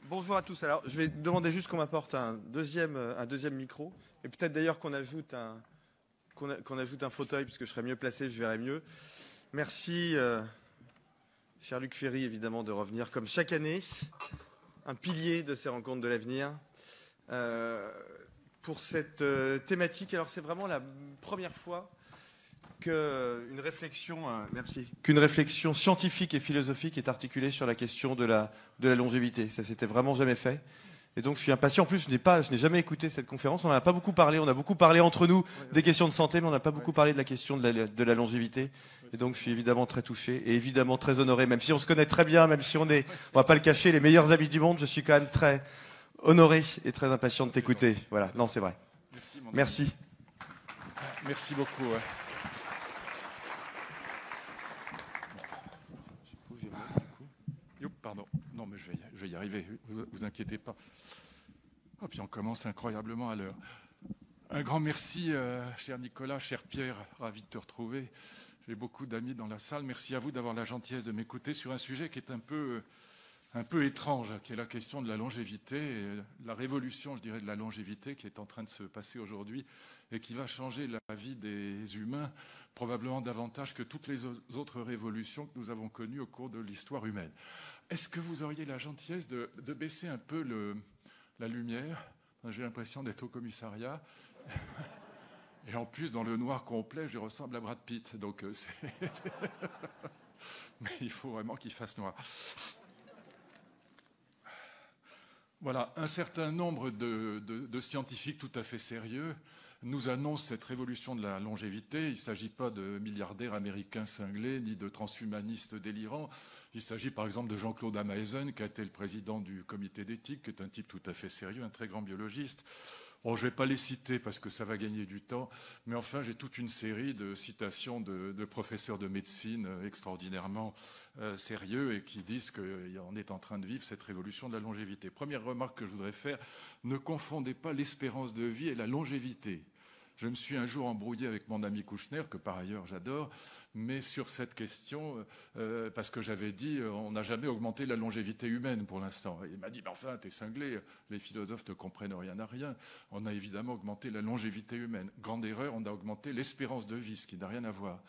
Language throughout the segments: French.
Bonjour à tous. Alors, je vais demander juste qu'on m'apporte un deuxième micro. Et peut-être d'ailleurs qu'on ajoute un fauteuil, puisque je serai mieux placé, je verrai mieux. Merci, cher Luc Ferry, évidemment, de revenir comme chaque année, un pilier de ces rencontres de l'avenir, pour cette thématique. Alors, c'est vraiment la première fois qu'une réflexion scientifique et philosophique est articulée sur la question de la longévité. Ça s'était vraiment jamais fait. Et donc je suis impatient. En plus, je n'ai jamais écouté cette conférence. On n'en a pas beaucoup parlé. On a beaucoup parlé entre nous des questions de santé, mais on n'a pas beaucoup parlé de la question de la longévité. Et donc je suis évidemment très touché et évidemment très honoré, même si on se connaît très bien, même si on va pas le cacher, les meilleurs amis du monde. Je suis quand même très honoré et très impatient de t'écouter. Voilà. Non, c'est vrai. Merci. Merci beaucoup. Ouais. Pardon. Non, mais je vais y arriver. Vous inquiétez pas. Oh, puis on commence incroyablement à l'heure. Un grand merci, cher Nicolas, cher Pierre, ravi de te retrouver. J'ai beaucoup d'amis dans la salle. Merci à vous d'avoir la gentillesse de m'écouter sur un sujet qui est un peu étrange, qui est la question de la longévité, et la révolution, je dirais, de la longévité qui est en train de se passer aujourd'hui et qui va changer la vie des humains probablement davantage que toutes les autres révolutions que nous avons connues au cours de l'histoire humaine. Est-ce que vous auriez la gentillesse de baisser un peu la lumière? J'ai l'impression d'être au commissariat. Et en plus, dans le noir complet, je ressemble à Brad Pitt. Donc, mais il faut vraiment qu'il fasse noir. Voilà, un certain nombre de scientifiques tout à fait sérieux nous annoncent cette révolution de la longévité. Il ne s'agit pas de milliardaires américains cinglés, ni de transhumanistes délirants. Il s'agit par exemple de Jean-Claude Ameisen, qui a été le président du comité d'éthique, qui est un type tout à fait sérieux, un très grand biologiste. Bon, je ne vais pas les citer parce que ça va gagner du temps, mais enfin j'ai toute une série de citations de professeurs de médecine extraordinairement sérieux et qui disent qu'on est en train de vivre cette révolution de la longévité. Première remarque que je voudrais faire, ne confondez pas l'espérance de vie et la longévité. Je me suis un jour embrouillé avec mon ami Kouchner, que par ailleurs j'adore, mais sur cette question, parce que j'avais dit on n'a jamais augmenté la longévité humaine pour l'instant. Il m'a dit mais enfin, t'es cinglé, les philosophes ne comprennent rien à rien. On a évidemment augmenté la longévité humaine. Grande erreur, on a augmenté l'espérance de vie, ce qui n'a rien à voir.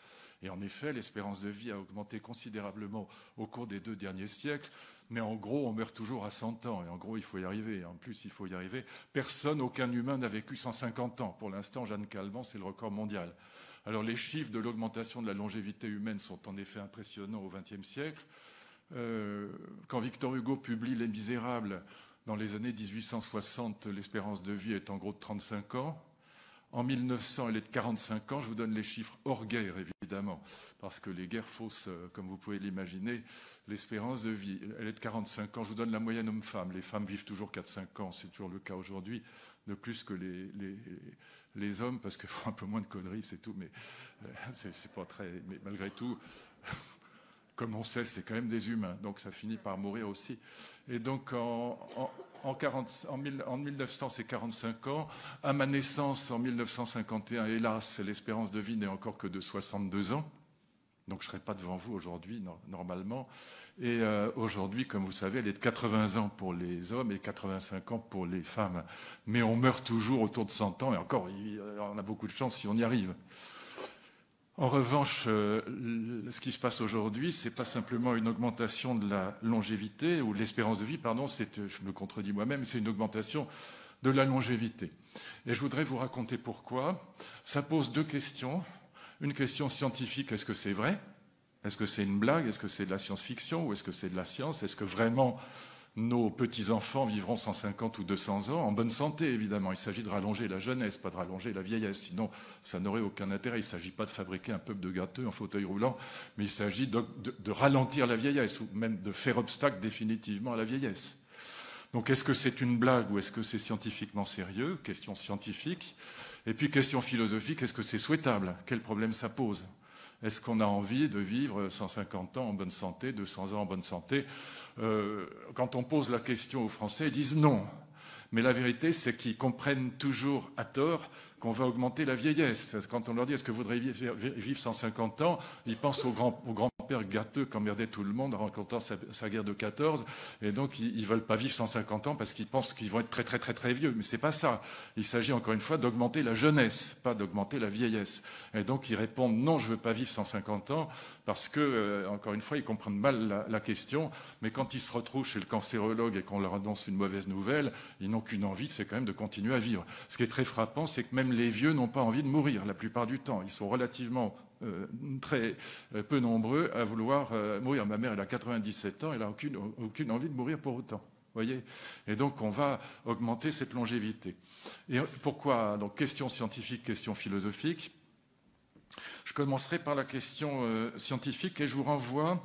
Et en effet, l'espérance de vie a augmenté considérablement au cours des 2 derniers siècles. Mais en gros, on meurt toujours à 100 ans. Et en gros, il faut y arriver. En plus, il faut y arriver. Aucun humain n'a vécu 150 ans. Pour l'instant, Jeanne Calment, c'est le record mondial. Alors, les chiffres de l'augmentation de la longévité humaine sont en effet impressionnants au XXe siècle. Quand Victor Hugo publie Les Misérables, dans les années 1860, l'espérance de vie est en gros de 35 ans. En 1900, elle est de 45 ans. Je vous donne les chiffres hors guerre, évidemment, parce que les guerres faussent, comme vous pouvez l'imaginer, l'espérance de vie. Elle est de 45 ans. Je vous donne la moyenne homme-femme. Les femmes vivent toujours 4-5 ans. C'est toujours le cas aujourd'hui, de plus que les hommes, parce qu'il faut un peu moins de conneries, c'est tout. Mais c'est pas très... Mais malgré tout... Comme on sait, c'est quand même des humains, donc ça finit par mourir aussi. Et donc en 1900, c'est 45 ans. À ma naissance, en 1951, hélas, l'espérance de vie n'est encore que de 62 ans. Donc je ne serai pas devant vous aujourd'hui, normalement. Et aujourd'hui, comme vous savez, elle est de 80 ans pour les hommes et 85 ans pour les femmes. Mais on meurt toujours autour de 100 ans, et encore, on a beaucoup de chance si on y arrive. En revanche, ce qui se passe aujourd'hui, ce n'est pas simplement une augmentation de la longévité, ou de l'espérance de vie, pardon, je me contredis moi-même, c'est une augmentation de la longévité. Et je voudrais vous raconter pourquoi. Ça pose 2 questions. Une question scientifique, est-ce que c'est vrai? Est-ce que c'est une blague? Est-ce que c'est de la science-fiction? Ou est-ce que c'est de la science? Est-ce que vraiment nos petits-enfants vivront 150 ou 200 ans en bonne santé, évidemment. Il s'agit de rallonger la jeunesse, pas de rallonger la vieillesse. Sinon, ça n'aurait aucun intérêt. Il ne s'agit pas de fabriquer un peuple de gâteux en fauteuil roulant, mais il s'agit de ralentir la vieillesse, ou même de faire obstacle définitivement à la vieillesse. Donc, est-ce que c'est une blague ou est-ce que c'est scientifiquement sérieux? Question scientifique. Et puis, question philosophique, est-ce que c'est souhaitable? Quel problème ça pose? Est-ce qu'on a envie de vivre 150 ans en bonne santé, 200 ans en bonne santé? Quand on pose la question aux Français, ils disent non. Mais la vérité, c'est qu'ils comprennent toujours à tort qu'on va augmenter la vieillesse. Quand on leur dit est-ce que vous voudriez vivre 150 ans, ils pensent au grand-père gâteux qui emmerdait tout le monde en racontant sa guerre de 14, et donc ils veulent pas vivre 150 ans parce qu'ils pensent qu'ils vont être très très très très vieux. Mais c'est pas ça. Il s'agit encore une fois d'augmenter la jeunesse, pas d'augmenter la vieillesse. Et donc ils répondent non, je veux pas vivre 150 ans parce que encore une fois ils comprennent mal la question. Mais quand ils se retrouvent chez le cancérologue et qu'on leur annonce une mauvaise nouvelle, ils n'ont qu'une envie, c'est quand même de continuer à vivre. Ce qui est très frappant, c'est que même les vieux n'ont pas envie de mourir la plupart du temps. Ils sont relativement très peu nombreux à vouloir mourir. Ma mère, elle a 97 ans, elle n'a aucune envie de mourir pour autant. Voyez, et donc on va augmenter cette longévité. Et pourquoi? Donc question scientifique, question philosophique. Je commencerai par la question scientifique et je vous renvoie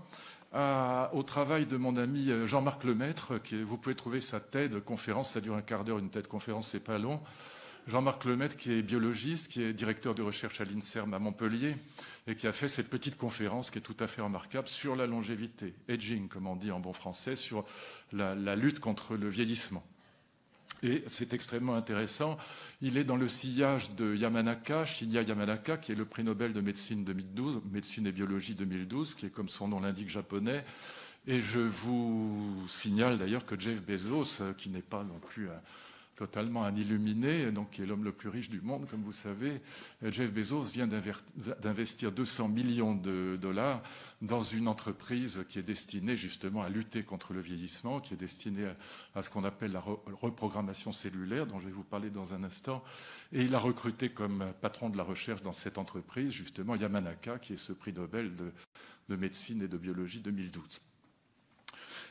au travail de mon ami Jean-Marc Lemaître. Vous pouvez trouver sa TED conférence, ça dure un quart d'heure, une TED conférence, c'est pas long. Jean-Marc Lemaître, qui est biologiste, qui est directeur de recherche à l'INSERM à Montpellier, et qui a fait cette petite conférence qui est tout à fait remarquable sur la longévité, aging, comme on dit en bon français, sur la lutte contre le vieillissement. Et c'est extrêmement intéressant. Il est dans le sillage de Yamanaka, Shinya Yamanaka, qui est le prix Nobel de médecine 2012, médecine et biologie 2012, qui est, comme son nom l'indique, japonais. Et je vous signale d'ailleurs que Jeff Bezos, qui n'est pas non plus totalement un illuminé, donc qui est l'homme le plus riche du monde, comme vous savez, Jeff Bezos vient d'investir 200 millions de dollars dans une entreprise qui est destinée justement à lutter contre le vieillissement, qui est destinée à ce qu'on appelle la reprogrammation cellulaire, dont je vais vous parler dans un instant. Et il a recruté comme patron de la recherche dans cette entreprise, justement, Yamanaka, qui est ce prix Nobel de médecine et de biologie 2012.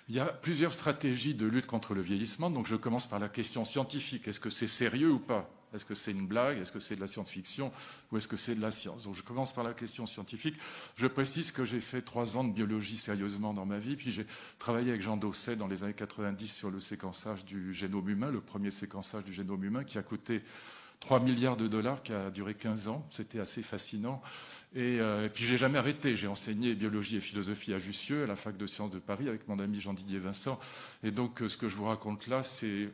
Il y a plusieurs stratégies de lutte contre le vieillissement, donc je commence par la question scientifique. Est-ce que c'est sérieux ou pas? Est-ce que c'est une blague? Est-ce que c'est de la science-fiction? Ou est-ce que c'est de la science? Donc je commence par la question scientifique. Je précise que j'ai fait 3 ans de biologie sérieusement dans ma vie, puis j'ai travaillé avec Jean Dosset dans les années 90 sur le séquençage du génome humain, le premier séquençage du génome humain qui a coûté 3 milliards de dollars, qui a duré 15 ans. C'était assez fascinant. Et puis j'ai jamais arrêté. J'ai enseigné biologie et philosophie à Jussieu, à la fac de sciences de Paris, avec mon ami Jean-Didier Vincent. Et donc ce que je vous raconte là, c'est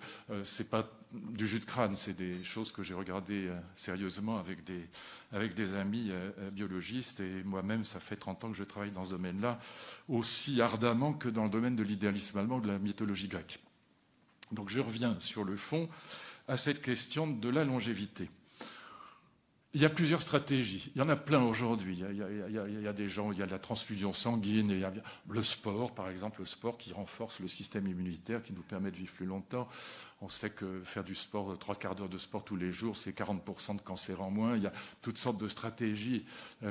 pas du jus de crâne, c'est des choses que j'ai regardées sérieusement avec des amis biologistes. Et moi-même, ça fait 30 ans que je travaille dans ce domaine-là, aussi ardemment que dans le domaine de l'idéalisme allemand ou de la mythologie grecque. Donc je reviens sur le fond à cette question de la longévité. Il y a plusieurs stratégies. Il y en a plein aujourd'hui. Il y a des gens, il y a la transfusion sanguine, il y a le sport, par exemple, le sport qui renforce le système immunitaire, qui nous permet de vivre plus longtemps. On sait que faire du sport, 3/4 d'heure de sport tous les jours, c'est 40% de cancer en moins. Il y a toutes sortes de stratégies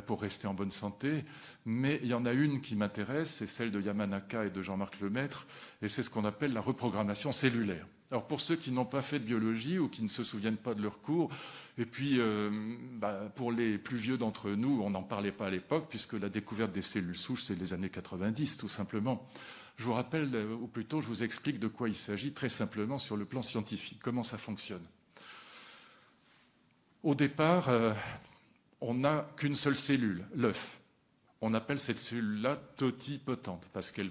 pour rester en bonne santé. Mais il y en a une qui m'intéresse, c'est celle de Yamanaka et de Jean-Marc Lemaître, et c'est ce qu'on appelle la reprogrammation cellulaire. Alors pour ceux qui n'ont pas fait de biologie ou qui ne se souviennent pas de leur cours, et puis pour les plus vieux d'entre nous, on n'en parlait pas à l'époque, puisque la découverte des cellules souches, c'est les années 90 tout simplement. Je vous rappelle, ou plutôt je vous explique de quoi il s'agit très simplement sur le plan scientifique, comment ça fonctionne. Au départ, on n'a qu'une seule cellule, l'œuf. On appelle cette cellule-là totipotente, parce qu'elle,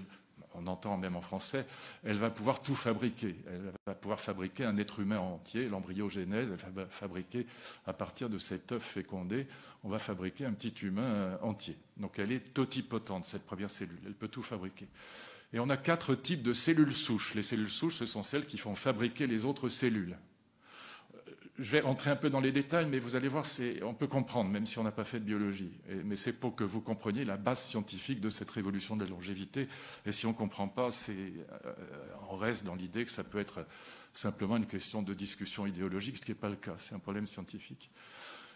on entend même en français, elle va pouvoir tout fabriquer. Elle va pouvoir fabriquer un être humain entier, l'embryogénèse, elle va fabriquer, à partir de cet œuf fécondé, on va fabriquer un petit humain entier. Donc elle est totipotente, cette première cellule, elle peut tout fabriquer. Et on a 4 types de cellules souches. Les cellules souches, ce sont celles qui font fabriquer les autres cellules. Je vais rentrer un peu dans les détails, mais vous allez voir, on peut comprendre, même si on n'a pas fait de biologie. Mais c'est pour que vous compreniez la base scientifique de cette révolution de la longévité. Et si on ne comprend pas, on reste dans l'idée que ça peut être simplement une question de discussion idéologique, ce qui n'est pas le cas. C'est un problème scientifique.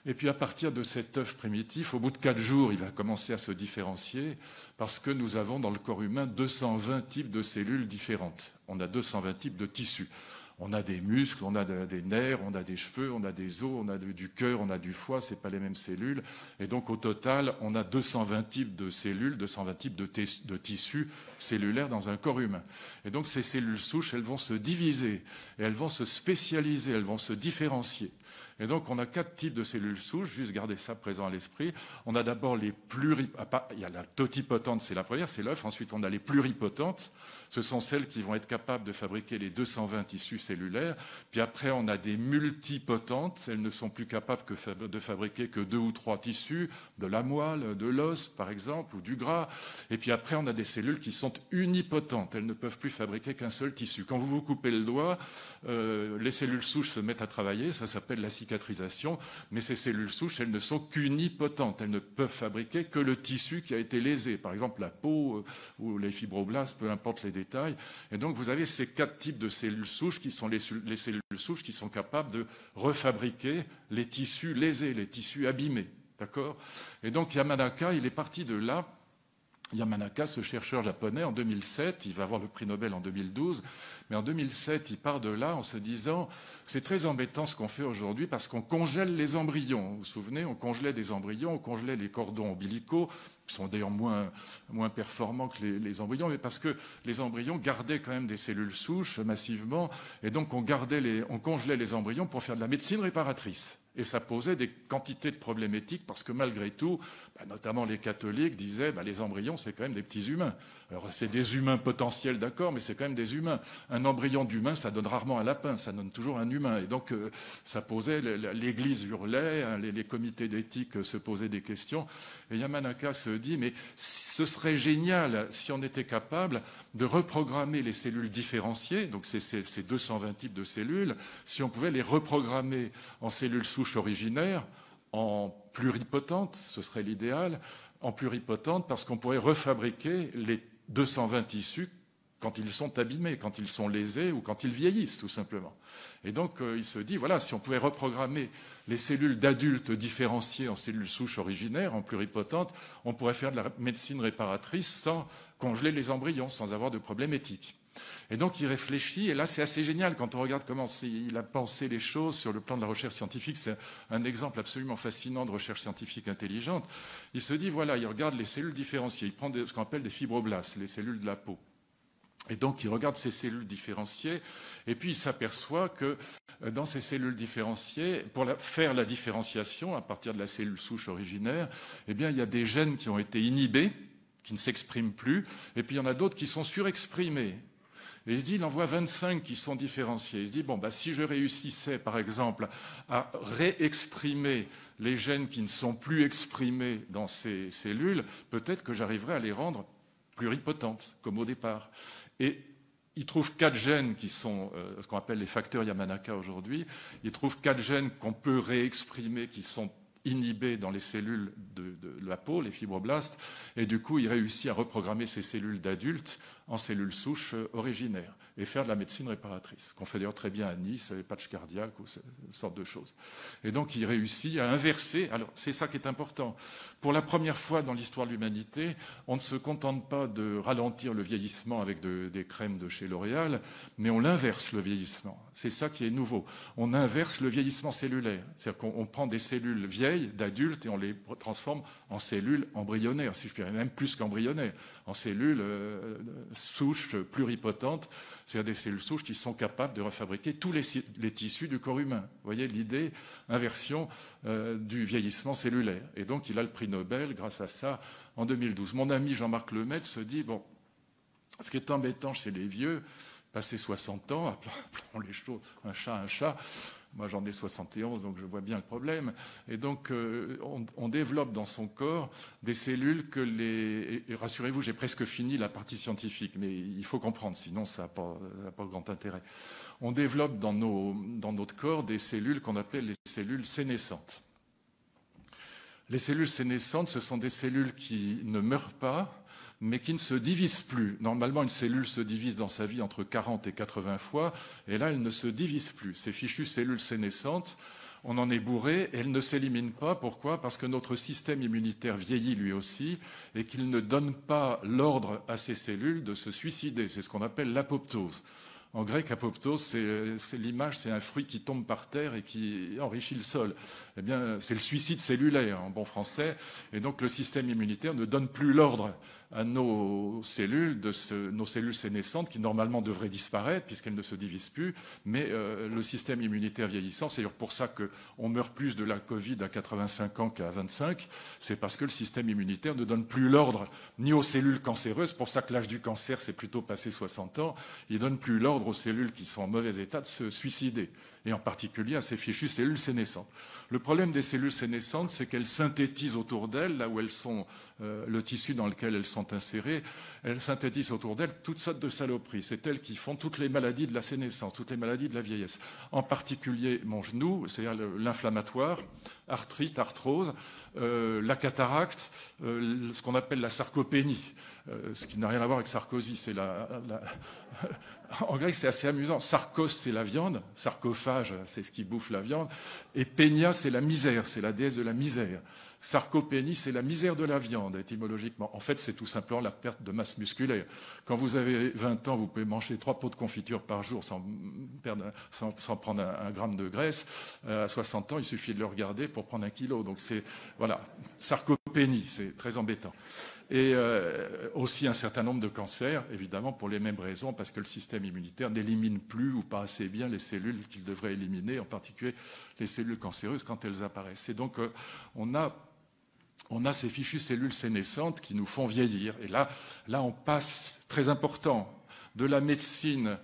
Et puis à partir de cet œuf primitif, au bout de 4 jours, il va commencer à se différencier parce que nous avons dans le corps humain 220 types de cellules différentes. On a 220 types de tissus. On a des muscles, on a des nerfs, on a des cheveux, on a des os, on a du cœur, on a du foie, ce n'est pas les mêmes cellules. Et donc au total, on a 220 types de cellules, 220 types de tissus cellulaires dans un corps humain. Et donc ces cellules souches, elles vont se diviser, et elles vont se spécialiser, elles vont se différencier. Et donc, on a 4 types de cellules souches, juste garder ça présent à l'esprit. On a d'abord les il y a la totipotente, c'est la première, c'est l'œuf. Ensuite, on a les pluripotentes. Ce sont celles qui vont être capables de fabriquer les 220 tissus cellulaires. Puis après, on a des multipotentes. Elles ne sont plus capables de fabriquer que 2 ou 3 tissus, de la moelle, de l'os, par exemple, ou du gras. Et puis après, on a des cellules qui sont unipotentes. Elles ne peuvent plus fabriquer qu'un seul tissu. Quand vous vous coupez le doigt, les cellules souches se mettent à travailler. Ça s'appelle la cicatrisation. Mais ces cellules souches, elles ne sont qu'unipotentes. Elles ne peuvent fabriquer que le tissu qui a été lésé. Par exemple, la peau ou les fibroblastes, peu importe les détails. Et donc, vous avez ces 4 types de cellules souches qui sont les cellules souches qui sont capables de refabriquer les tissus lésés, les tissus abîmés. D'accord ? Et donc, Yamanaka, il est parti de là. Yamanaka, ce chercheur japonais, en 2007, il va avoir le prix Nobel en 2012, mais en 2007, il part de là en se disant « c'est très embêtant ce qu'on fait aujourd'hui parce qu'on congèle les embryons ». Vous vous souvenez, on congelait des embryons, on congelait les cordons ombilicaux, qui sont d'ailleurs moins performants que les embryons, mais parce que les embryons gardaient quand même des cellules souches massivement, et donc on congelait les embryons pour faire de la médecine réparatrice. Et ça posait des quantités de problèmes éthiques parce que malgré tout, notamment les catholiques disaient les embryons, c'est quand même des petits humains. Alors c'est des humains potentiels, d'accord, mais c'est quand même des humains. Un embryon d'humain, ça donne rarement un lapin, ça donne toujours un humain. Et donc ça posait, l'Église hurlait, hein, les comités d'éthique se posaient des questions. Et Yamanaka se dit, mais ce serait génial si on était capable de reprogrammer les cellules différenciées, donc ces 220 types de cellules, si on pouvait les reprogrammer en cellules souches originaires, en pluripotentes, ce serait l'idéal, en pluripotentes parce qu'on pourrait refabriquer les 220 tissus quand ils sont abîmés, quand ils sont lésés ou quand ils vieillissent, tout simplement. Et donc, il se dit, voilà, si on pouvait reprogrammer les cellules d'adultes différenciées en cellules souches originaires, en pluripotentes, on pourrait faire de la médecine réparatrice sans congeler les embryons, sans avoir de problème éthique. Et donc, il réfléchit, et là, c'est assez génial quand on regarde comment il a pensé les choses sur le plan de la recherche scientifique. C'est un exemple absolument fascinant de recherche scientifique intelligente. Il se dit, voilà, il regarde les cellules différenciées, il prend ce qu'on appelle des fibroblastes, les cellules de la peau. Et donc, il regarde ces cellules différenciées, et puis il s'aperçoit que dans ces cellules différenciées, pour faire la différenciation à partir de la cellule souche originaire, eh bien, il y a des gènes qui ont été inhibés, qui ne s'expriment plus, et puis il y en a d'autres qui sont surexprimés. Et il se dit, il en voit 25 qui sont différenciés. Il se dit, bon, si je réussissais, par exemple, à réexprimer les gènes qui ne sont plus exprimés dans ces cellules, peut-être que j'arriverais à les rendre pluripotentes, comme au départ. Et il trouve 4 gènes qui sont ce qu'on appelle les facteurs Yamanaka aujourd'hui. Il trouve 4 gènes qu'on peut réexprimer, qui sont inhibés dans les cellules de la peau, les fibroblastes, et du coup, il réussit à reprogrammer ces cellules d'adultes en cellules souches originaires et faire de la médecine réparatrice, qu'on fait d'ailleurs très bien à Nice, les patchs cardiaques ou cette sorte de choses. Et donc, il réussit à inverser. Alors, c'est ça qui est important. Pour la première fois dans l'histoire de l'humanité, on ne se contente pas de ralentir le vieillissement avec des crèmes de chez L'Oréal, mais on l'inverse, le vieillissement. C'est ça qui est nouveau. On inverse le vieillissement cellulaire. C'est-à-dire qu'on prend des cellules vieilles, d'adultes, et on les transforme en cellules embryonnaires, si je puis dire, même plus qu'embryonnaires, en cellules souches pluripotentes, c'est-à-dire des cellules souches qui sont capables de refabriquer tous les tissus du corps humain. Vous voyez l'idée, inversion du vieillissement cellulaire. Et donc, il a le prix Nobel grâce à ça en 2012. Mon ami Jean-Marc Lemaitre se dit, bon, ce qui est embêtant chez les vieux, passé 60 ans, appelons les choses un chat, moi j'en ai 71, donc je vois bien le problème. Et donc on développe dans son corps des cellules que et rassurez-vous, j'ai presque fini la partie scientifique, mais il faut comprendre, sinon ça n'a pas grand intérêt. On développe dans notre corps des cellules qu'on appelle les cellules sénescentes. Les cellules sénescentes, ce sont des cellules qui ne meurent pas, mais qui ne se divisent plus. Normalement, une cellule se divise dans sa vie entre 40 et 80 fois, et là, elle ne se divise plus. Ces fichues cellules sénescentes, on en est bourré, et elles ne s'éliminent pas. Pourquoi ? Parce que notre système immunitaire vieillit lui aussi, et qu'il ne donne pas l'ordre à ces cellules de se suicider. C'est ce qu'on appelle l'apoptose. En grec, apoptose, c'est l'image, c'est un fruit qui tombe par terre et qui enrichit le sol. Eh bien, c'est le suicide cellulaire, en bon français. Et donc, le système immunitaire ne donne plus l'ordre à nos cellules, nos cellules sénescentes, qui normalement devraient disparaître puisqu'elles ne se divisent plus. Mais le système immunitaire vieillissant, c'est pour ça qu'on meurt plus de la Covid à 85 ans qu'à 25. C'est parce que le système immunitaire ne donne plus l'ordre ni aux cellules cancéreuses. C'est pour ça que l'âge du cancer, c'est plutôt passé 60 ans. Il ne donne plus l'ordre aux cellules qui sont en mauvais état de se suicider, et en particulier à ces fichues cellules sénescentes. Le problème des cellules sénescentes, c'est qu'elles synthétisent autour d'elles, là où elles sont, le tissu dans lequel elles sont insérées, elles synthétisent autour d'elles toutes sortes de saloperies. C'est elles qui font toutes les maladies de la sénescence, toutes les maladies de la vieillesse. En particulier mon genou, c'est-à-dire l'inflammatoire, arthrite, arthrose, la cataracte, ce qu'on appelle la sarcopénie, ce qui n'a rien à voir avec Sarkozy, c'est en grec, c'est assez amusant. Sarkos, c'est la viande. Sarcophage, c'est ce qui bouffe la viande. Et Pénia, c'est la misère. C'est la déesse de la misère. Sarcopénie, c'est la misère de la viande, étymologiquement. En fait, c'est tout simplement la perte de masse musculaire. Quand vous avez 20 ans, vous pouvez manger 3 pots de confiture par jour sans prendre un gramme de graisse. À 60 ans, il suffit de le regarder pour prendre 1 kilo. Donc, voilà, sarcopénie, c'est très embêtant. Et aussi un certain nombre de cancers, évidemment, pour les mêmes raisons, parce que le système immunitaire n'élimine plus ou pas assez bien les cellules qu'il devrait éliminer, en particulier les cellules cancéreuses quand elles apparaissent. Et donc, on a ces fichues cellules sénescentes qui nous font vieillir. Et là, on passe, très important, de la médecine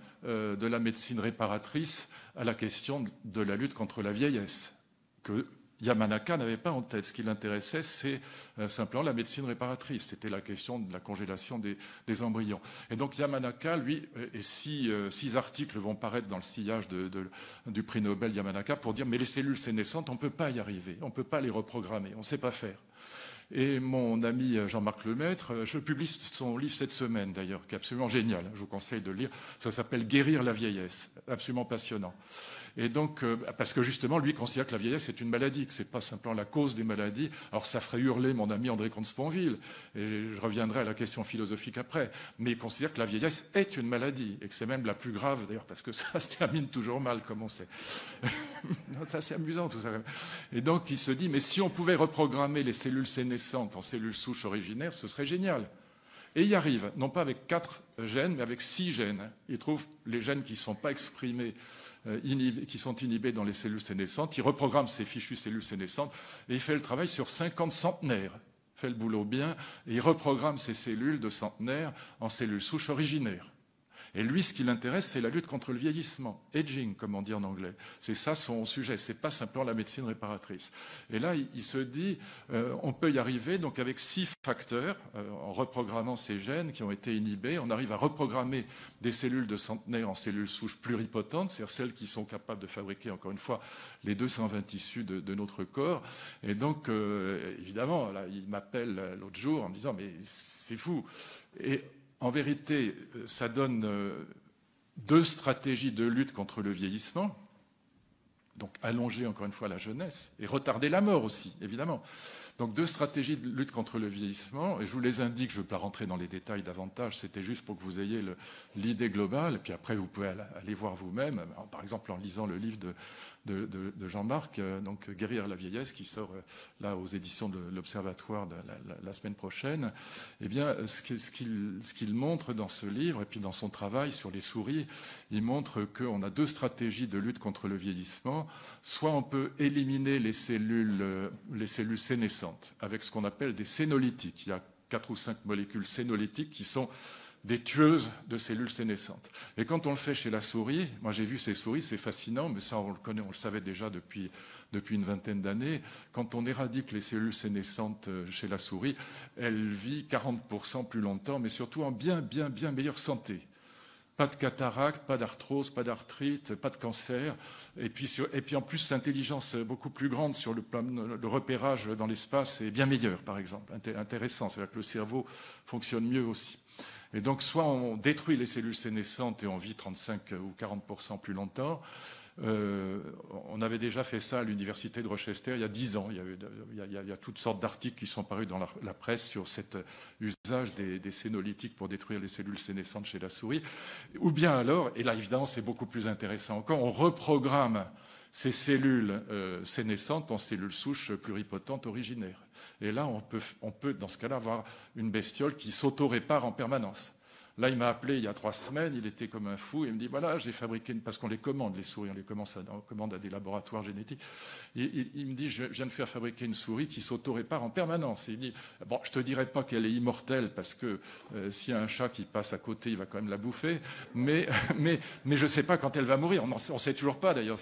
réparatrice à la question de la lutte contre la vieillesse, que Yamanaka n'avait pas en tête. Ce qui l'intéressait, c'est simplement la médecine réparatrice. C'était la question de la congélation des embryons. Et donc Yamanaka, lui, et 6 articles vont paraître dans le sillage du prix Nobel Yamanaka pour dire « mais les cellules sénescentes, on ne peut pas y arriver, on ne peut pas les reprogrammer, on ne sait pas faire ». Et mon ami Jean-Marc Lemaître, je publie son livre cette semaine d'ailleurs, qui est absolument génial, je vous conseille de le lire. Ça s'appelle « Guérir la vieillesse », absolument passionnant. Et donc, parce que justement, lui considère que la vieillesse est une maladie, que ce n'est pas simplement la cause des maladies. Alors, ça ferait hurler mon ami André Comte-Sponville, et je reviendrai à la question philosophique après, mais il considère que la vieillesse est une maladie, et que c'est même la plus grave, d'ailleurs, parce que ça se termine toujours mal, comme on sait. Ça, c'est amusant, tout ça. Et donc, il se dit, mais si on pouvait reprogrammer les cellules sénescentes en cellules souches originaires, ce serait génial. Et il y arrive, non pas avec 4 gènes, mais avec 6 gènes. Il trouve les gènes qui ne sont pas exprimés, qui sont inhibés dans les cellules sénescentes. Il reprogramme ces fichues cellules sénescentes et il fait le travail sur 50 centenaires. Il fait le boulot bien et il reprogramme ces cellules de centenaires en cellules souches originaires. Et lui, ce qui l'intéresse, c'est la lutte contre le vieillissement, aging, comme on dit en anglais. C'est ça son sujet, c'est pas simplement la médecine réparatrice. Et là, il se dit, on peut y arriver, donc avec 6 facteurs, en reprogrammant ces gènes qui ont été inhibés, on arrive à reprogrammer des cellules de centenaires en cellules souches pluripotentes, c'est-à-dire celles qui sont capables de fabriquer, encore une fois, les 220 tissus de notre corps. Et donc, évidemment, là, il m'appelle l'autre jour en me disant, mais c'est fou. Et en vérité, ça donne 2 stratégies de lutte contre le vieillissement, donc allonger encore une fois la jeunesse, et retarder la mort aussi, évidemment. Donc 2 stratégies de lutte contre le vieillissement, et je vous les indique, je ne veux pas rentrer dans les détails davantage, c'était juste pour que vous ayez l'idée globale, et puis après vous pouvez aller voir vous-même, par exemple en lisant le livre de Jean-Marc, donc Guérir la vieillesse, qui sort là aux éditions de l'Observatoire la semaine prochaine. Eh bien, ce qu'il montre dans ce livre, et puis dans son travail sur les souris, il montre qu'on a 2 stratégies de lutte contre le vieillissement. Soit on peut éliminer les cellules sénescentes avec ce qu'on appelle des sénolytiques. Il y a 4 ou 5 molécules sénolytiques qui sont des tueuses de cellules sénescentes. Et quand on le fait chez la souris, moi j'ai vu ces souris, c'est fascinant, mais ça on le connaît, on le savait déjà depuis une vingtaine d'années. Quand on éradique les cellules sénescentes chez la souris, elle vit 40% plus longtemps, mais surtout en bien meilleure santé. Pas de cataracte, pas d'arthrose, pas d'arthrite, pas de cancer. Et puis en plus, l'intelligence beaucoup plus grande sur le repérage dans l'espace est bien meilleure, par exemple. Intéressant, c'est-à-dire que le cerveau fonctionne mieux aussi. Et donc, soit on détruit les cellules sénescentes et on vit 35 ou 40% plus longtemps, On avait déjà fait ça à l'université de Rochester il y a 10 ans. Il y a toutes sortes d'articles qui sont parus dans la presse sur cet usage des sénolytiques pour détruire les cellules sénescentes chez la souris. Ou bien alors, et là évidemment c'est beaucoup plus intéressant encore, on reprogramme ces cellules sénescentes en cellules souches pluripotentes originaires. Et là, on peut dans ce cas-là, avoir une bestiole qui s'auto-répare en permanence. Là, il m'a appelé il y a 3 semaines, il était comme un fou, il me dit, voilà, j'ai fabriqué, parce qu'on les commande, les souris, on commande à des laboratoires génétiques. Il me dit, je viens de faire fabriquer une souris qui s'auto-répare en permanence. Et il dit, bon, je te dirais pas qu'elle est immortelle, parce que s'il y a un chat qui passe à côté, il va quand même la bouffer, mais je sais pas quand elle va mourir. On sait toujours pas, d'ailleurs.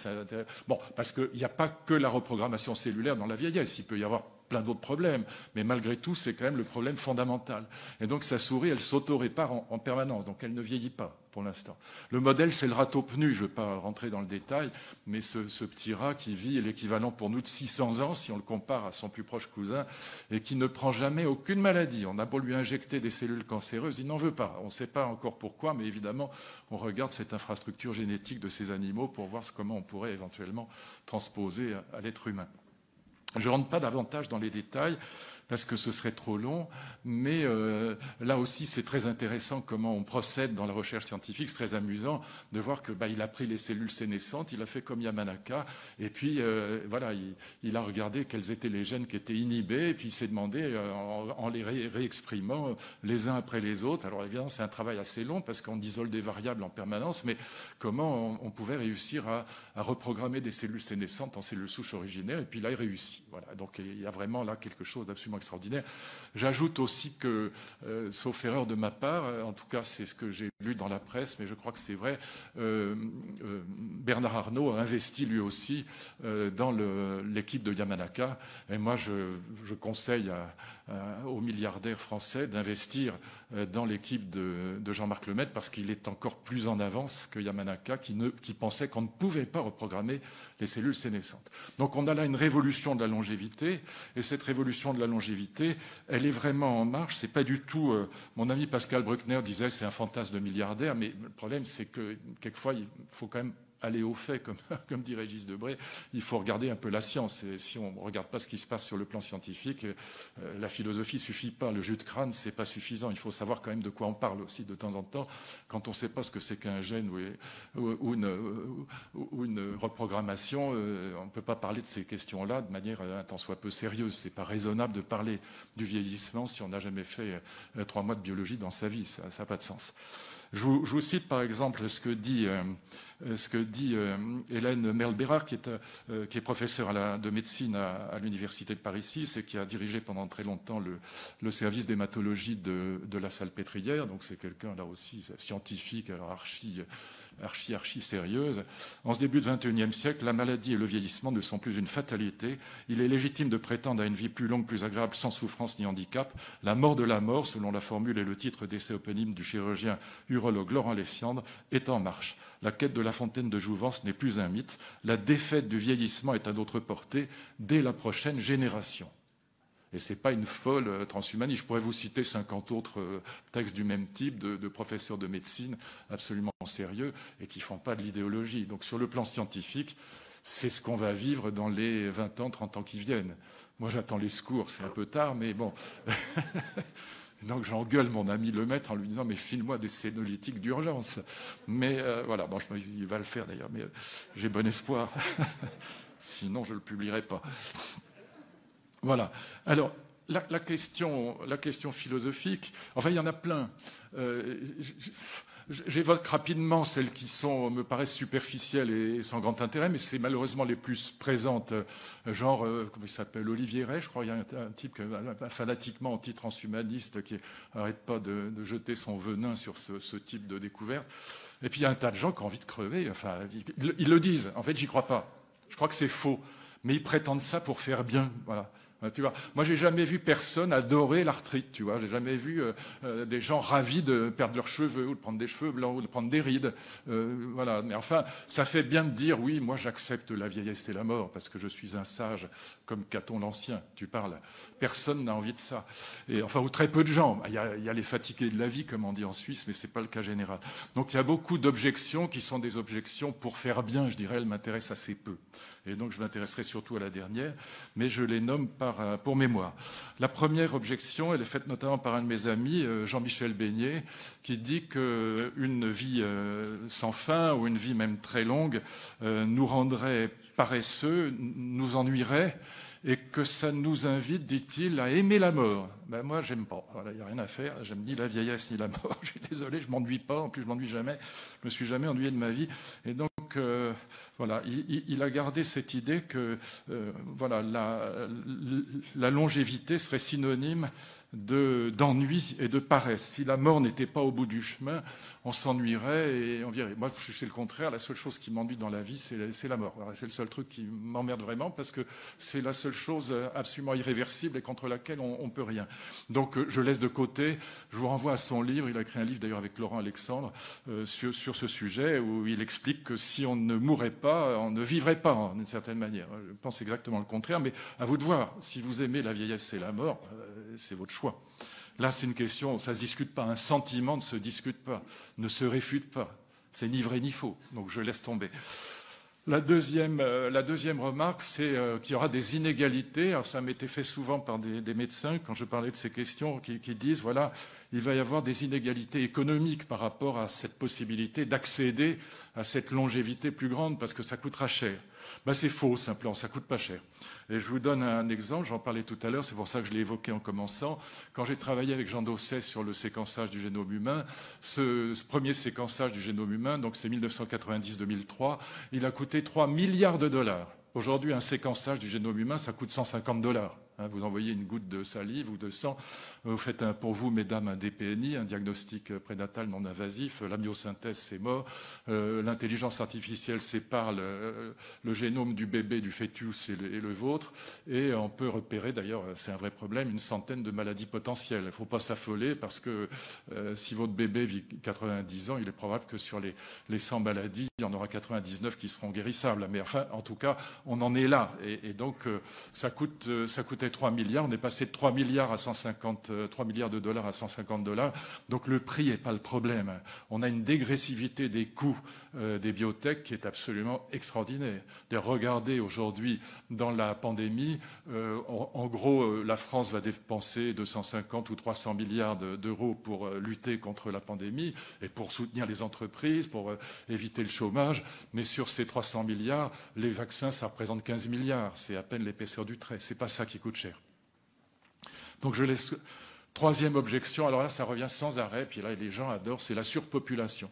Bon, parce qu'il n'y a pas que la reprogrammation cellulaire dans la vieillesse, il peut y avoir plein d'autres problèmes, mais malgré tout, c'est quand même le problème fondamental. Et donc, sa souris, elle s'auto-répare en permanence, donc elle ne vieillit pas pour l'instant. Le modèle, c'est le râteau-pnu, je ne vais pas rentrer dans le détail, mais ce petit rat qui vit est l'équivalent pour nous de 600 ans, si on le compare à son plus proche cousin, et qui ne prend jamais aucune maladie. On a beau lui injecter des cellules cancéreuses, il n'en veut pas. On ne sait pas encore pourquoi, mais évidemment, on regarde cette infrastructure génétique de ces animaux pour voir comment on pourrait éventuellement transposer à l'être humain. Je ne rentre pas davantage dans les détails parce que ce serait trop long, mais là aussi c'est très intéressant comment on procède dans la recherche scientifique. C'est très amusant de voir que il a pris les cellules sénescentes, il a fait comme Yamanaka, et puis voilà, il a regardé quels étaient les gènes qui étaient inhibés, et puis il s'est demandé en les réexprimant les uns après les autres. Alors évidemment c'est un travail assez long parce qu'on isole des variables en permanence, mais comment on pouvait réussir à reprogrammer des cellules sénescentes en cellules souches originaires, et puis là il réussit. Voilà, donc il y a vraiment là quelque chose d'absolument extraordinaire. J'ajoute aussi que, sauf erreur de ma part, en tout cas c'est ce que j'ai lu dans la presse, mais je crois que c'est vrai, Bernard Arnault a investi lui aussi dans l'équipe de Yamanaka. Et moi je conseille aux milliardaires français d'investir dans l'équipe de Jean-Marc Lemaître parce qu'il est encore plus en avance que Yamanaka qui pensait qu'on ne pouvait pas reprogrammer les cellules sénescentes. Donc on a là une révolution de la longévité, et cette révolution de la longévité, elle est vraiment en marche. C'est pas du tout, mon ami Pascal Bruckner disait c'est un fantasme de milliardaire, mais le problème c'est que quelquefois il faut quand même aller au fait, comme dit Régis Debray, il faut regarder un peu la science. Et si on ne regarde pas ce qui se passe sur le plan scientifique, la philosophie ne suffit pas. Le jus de crâne, ce n'est pas suffisant. Il faut savoir quand même de quoi on parle aussi de temps en temps. Quand on ne sait pas ce que c'est qu'un gène ou une reprogrammation, on ne peut pas parler de ces questions-là de manière un tant soit peu sérieuse. Ce n'est pas raisonnable de parler du vieillissement si on n'a jamais fait 3 mois de biologie dans sa vie. Ça n'a pas de sens. Je vous cite par exemple ce que dit Hélène Merle-Bérard, qui est professeure de médecine à l'Université de Paris-6 et qui a dirigé pendant très longtemps le service d'hématologie de la Salpêtrière. Donc c'est quelqu'un là aussi scientifique, archi sérieuse. En ce début du XXIe siècle, la maladie et le vieillissement ne sont plus une fatalité. Il est légitime de prétendre à une vie plus longue, plus agréable, sans souffrance ni handicap. La mort de la mort, selon la formule et le titre d'essai éponyme du chirurgien urologue Laurent Lessiandre, est en marche. La quête de la fontaine de jouvence n'est plus un mythe. La défaite du vieillissement est à notre portée dès la prochaine génération. Et ce n'est pas une folle transhumaniste. Je pourrais vous citer 50 autres textes du même type de professeurs de médecine absolument sérieux et qui ne font pas de l'idéologie. Donc sur le plan scientifique, c'est ce qu'on va vivre dans les 20 ans, 30 ans qui viennent. Moi j'attends les secours, c'est un peu tard, mais bon. Donc j'engueule mon ami Lemaître en lui disant « mais file-moi des sénolytiques d'urgence ». Mais voilà, bon, il va le faire d'ailleurs, mais j'ai bon espoir. Sinon je ne le publierai pas. Voilà. Alors, la question philosophique, enfin, il y en a plein. J'évoque rapidement celles qui me paraissent superficielles et sans grand intérêt, mais c'est malheureusement les plus présentes. Genre, comment il s'appelle, Olivier Rey, je crois, il y a un type fanatiquement anti-transhumaniste qui n'arrête pas de jeter son venin sur ce type de découverte. Et puis, il y a un tas de gens qui ont envie de crever. Enfin, ils le disent. En fait, j'y crois pas. Je crois que c'est faux. Mais ils prétendent ça pour faire bien. Voilà. Tu vois, moi, j'ai jamais vu personne adorer l'arthrite. Tu vois, j'ai jamais vu des gens ravis de perdre leurs cheveux ou de prendre des cheveux blancs ou de prendre des rides. Voilà. Mais enfin, ça fait bien de dire oui, moi, j'accepte la vieillesse et la mort parce que je suis un sage comme Caton l'Ancien. Tu parles. Personne n'a envie de ça. Et enfin, ou très peu de gens. Il y a les fatigués de la vie, comme on dit en Suisse, mais c'est pas le cas général. Donc, il y a beaucoup d'objections qui sont des objections pour faire bien. Je dirais, elles m'intéressent assez peu. Et donc, je m'intéresserai surtout à la dernière, mais je les nomme pour mémoire. La première objection, elle est faite notamment par un de mes amis, Jean-Michel Beignet, qui dit qu'une vie sans fin, ou une vie même très longue, nous rendrait paresseux, nous ennuierait, et que ça nous invite, dit-il, à aimer la mort. Ben moi, j'aime pas. Voilà, il n'y a rien à faire. J'aime ni la vieillesse ni la mort. Je suis désolé, je m'ennuie pas. En plus, je m'ennuie jamais. Je me suis jamais ennuyé de ma vie. Et donc, voilà, il a gardé cette idée que voilà, la longévité serait synonyme d'ennui et de paresse. Si la mort n'était pas au bout du chemin, on s'ennuierait et on virait. Moi, c'est le contraire. La seule chose qui m'ennuie dans la vie, c'est la mort. Voilà, c'est le seul truc qui m'emmerde vraiment parce que c'est la seule chose absolument irréversible et contre laquelle on ne peut rien. Donc, je laisse de côté. Je vous renvoie à son livre. Il a écrit un livre d'ailleurs avec Laurent Alexandre sur ce sujet où il explique que si on ne mourrait pas, on ne vivrait pas d'une certaine manière. Je pense exactement le contraire, mais à vous de voir. Si vous aimez la vieillesse et la mort, c'est votre choix. Là, c'est une question, ça ne se discute pas. Un sentiment ne se discute pas, ne se réfute pas. C'est ni vrai ni faux. Donc, je laisse tomber. La deuxième remarque, c'est qu'il y aura des inégalités. Alors, ça m'était fait souvent par des médecins quand je parlais de ces questions qui disent, voilà, il va y avoir des inégalités économiques par rapport à cette possibilité d'accéder à cette longévité plus grande parce que ça coûtera cher. Ben, c'est faux, simplement, ça ne coûte pas cher. Et je vous donne un exemple, j'en parlais tout à l'heure, c'est pour ça que je l'ai évoqué en commençant. Quand j'ai travaillé avec Jean Dosset sur le séquençage du génome humain, ce premier séquençage du génome humain, donc c'est 1990-2003, il a coûté 3 milliards de dollars. Aujourd'hui, un séquençage du génome humain, ça coûte 150 dollars. Vous envoyez une goutte de salive ou de sang, vous faites pour vous, mesdames, un DPNI, un diagnostic prénatal non invasif, la myosynthèse, c'est mort, l'intelligence artificielle sépare le génome du bébé, du fœtus et le vôtre, et on peut repérer, d'ailleurs, c'est un vrai problème, une centaine de maladies potentielles. Il ne faut pas s'affoler parce que si votre bébé vit 90 ans, il est probable que sur les 100 maladies, il y en aura 99 qui seront guérissables. Mais enfin, en tout cas, on en est là. Et donc, ça coûtait 3 milliards. On est passé de 3 milliards de dollars à 150 dollars. Donc, le prix n'est pas le problème. On a une dégressivité des coûts des biotech qui est absolument extraordinaire. Regardez aujourd'hui, dans la pandémie, en gros, la France va dépenser 250 ou 300 milliards d'euros pour lutter contre la pandémie et pour soutenir les entreprises, pour éviter le chômage. Mais sur ces 300 milliards, les vaccins, ça représente 15 milliards. C'est à peine l'épaisseur du trait. C'est pas ça qui coûte cher. Donc je laisse. Troisième objection, alors là, ça revient sans arrêt, puis là, les gens adorent, c'est la surpopulation.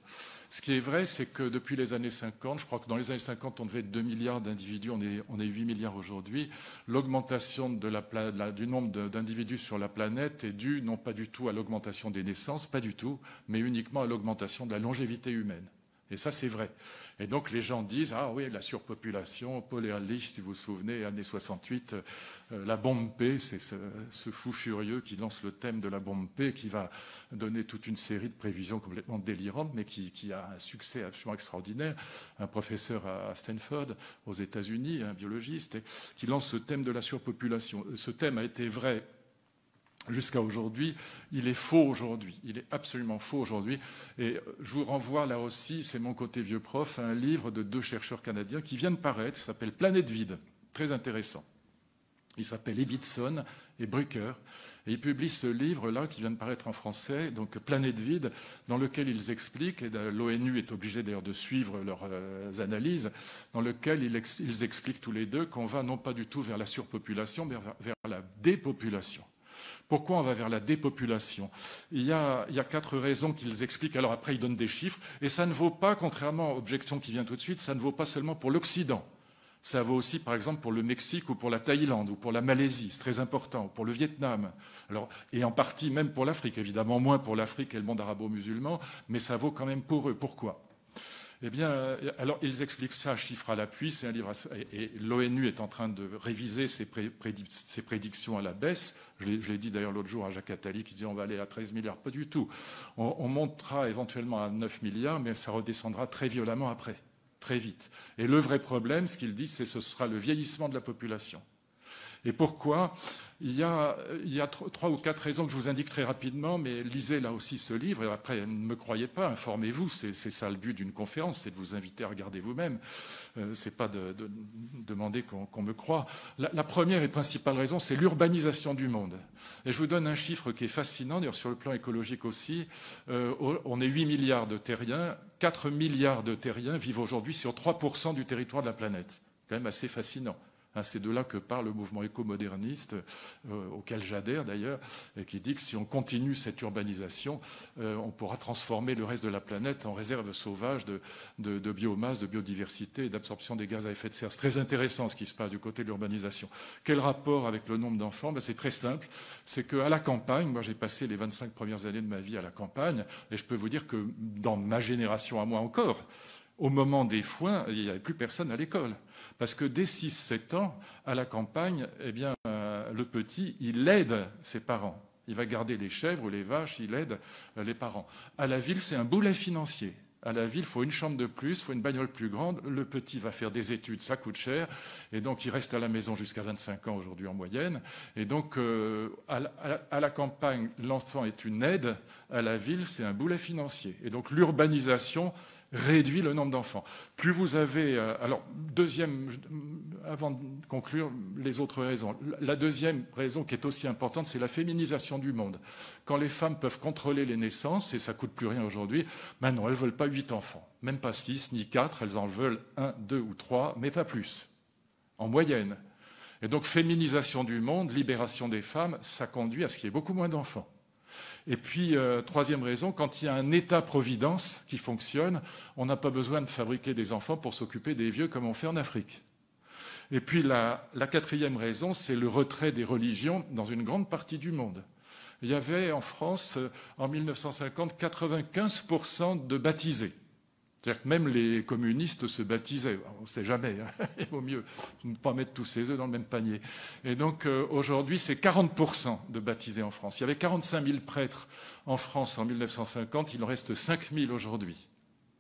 Ce qui est vrai, c'est que depuis les années 50, je crois que dans les années 50, on devait être 2 milliards d'individus, on est 8 milliards aujourd'hui. L'augmentation du nombre d'individus sur la planète est due non pas du tout à l'augmentation des naissances, pas du tout, mais uniquement à l'augmentation de la longévité humaine. Et ça, c'est vrai. Et donc, les gens disent, ah oui, la surpopulation, Paul Ehrlich, si vous vous souvenez, années 68, la bombe P, c'est ce fou furieux qui lance le thème de la bombe P, qui va donner toute une série de prévisions complètement délirantes, mais qui a un succès absolument extraordinaire. Un professeur à Stanford, aux États-Unis, un biologiste, qui lance ce thème de la surpopulation. Ce thème a été vrai jusqu'à aujourd'hui, il est faux aujourd'hui, il est absolument faux aujourd'hui. Et je vous renvoie là aussi, c'est mon côté vieux prof, à un livre de 2 chercheurs canadiens qui vient de paraître, ça s'appelle Planète vide, très intéressant. Il s'appelle Ibbitson et Brucker, et ils publient ce livre-là qui vient de paraître en français, donc Planète vide, dans lequel ils expliquent, et l'ONU est obligée d'ailleurs de suivre leurs analyses, dans lequel ils expliquent tous les deux qu'on va non pas du tout vers la surpopulation, mais vers la dépopulation. Pourquoi on va vers la dépopulation ? Il y a 4 raisons qu'ils expliquent. Alors après, ils donnent des chiffres. Et ça ne vaut pas, contrairement à l'objection qui vient tout de suite, ça ne vaut pas seulement pour l'Occident. Ça vaut aussi, par exemple, pour le Mexique ou pour la Thaïlande ou pour la Malaisie. C'est très important. Pour le Vietnam. Alors, et en partie même pour l'Afrique. Évidemment, moins pour l'Afrique et le monde arabo-musulman. Mais ça vaut quand même pour eux. Pourquoi ? Eh bien, alors ils expliquent ça, chiffres à l'appui, c'est un livre, et l'ONU est en train de réviser ses prédictions à la baisse. Je l'ai dit d'ailleurs l'autre jour à Jacques Attali qui dit on va aller à 13 milliards. Pas du tout. On montera éventuellement à 9 milliards, mais ça redescendra très violemment après, très vite. Et le vrai problème, ce qu'ils disent, c'est que ce sera le vieillissement de la population. Et pourquoi ? Il y a 3 ou 4 raisons que je vous indique très rapidement, mais lisez là aussi ce livre, et après, ne me croyez pas, informez-vous, c'est ça le but d'une conférence, c'est de vous inviter à regarder vous-même, c'est pas de demander qu'on me croie. La première et principale raison, c'est l'urbanisation du monde. Et je vous donne un chiffre qui est fascinant, d'ailleurs sur le plan écologique aussi, on est 8 milliards de terriens, 4 milliards de terriens vivent aujourd'hui sur 3% du territoire de la planète. Quand même assez fascinant. C'est de là que parle le mouvement éco-moderniste, auquel j'adhère d'ailleurs, et qui dit que si on continue cette urbanisation, on pourra transformer le reste de la planète en réserve sauvage de biomasse, de biodiversité et d'absorption des gaz à effet de serre. C'est très intéressant ce qui se passe du côté de l'urbanisation. Quel rapport avec le nombre d'enfants ? C'est très simple. C'est qu'à la campagne, moi j'ai passé les 25 premières années de ma vie à la campagne, et je peux vous dire que dans ma génération à moi encore, au moment des foins, il n'y avait plus personne à l'école. Parce que dès 6-7 ans, à la campagne, eh bien, le petit, il aide ses parents. Il va garder les chèvres ou les vaches, il aide les parents. À la ville, c'est un boulet financier. À la ville, il faut une chambre de plus, il faut une bagnole plus grande. Le petit va faire des études, ça coûte cher. Et donc, il reste à la maison jusqu'à 25 ans aujourd'hui en moyenne. Et donc, à la campagne, l'enfant est une aide. À la ville, c'est un boulet financier. Et donc, l'urbanisation réduit le nombre d'enfants. Plus vous avez... alors, deuxième, avant de conclure, les autres raisons. La deuxième raison qui est aussi importante, c'est la féminisation du monde. Quand les femmes peuvent contrôler les naissances, et ça ne coûte plus rien aujourd'hui, maintenant, elles ne veulent pas 8 enfants. Même pas 6, ni 4, elles en veulent 1, 2 ou 3, mais pas plus, en moyenne. Et donc, féminisation du monde, libération des femmes, ça conduit à ce qu'il y ait beaucoup moins d'enfants. Et puis, troisième raison, quand il y a un État-providence qui fonctionne, on n'a pas besoin de fabriquer des enfants pour s'occuper des vieux comme on fait en Afrique. Et puis, la quatrième raison, c'est le retrait des religions dans une grande partie du monde. Il y avait en France, en 1950, 95% de baptisés. C'est-à-dire que même les communistes se baptisaient. On ne sait jamais, hein. Il vaut mieux ne pas mettre tous ses œufs dans le même panier. Et donc aujourd'hui, c'est 40% de baptisés en France. Il y avait 45 000 prêtres en France en 1950, il en reste 5 000 aujourd'hui.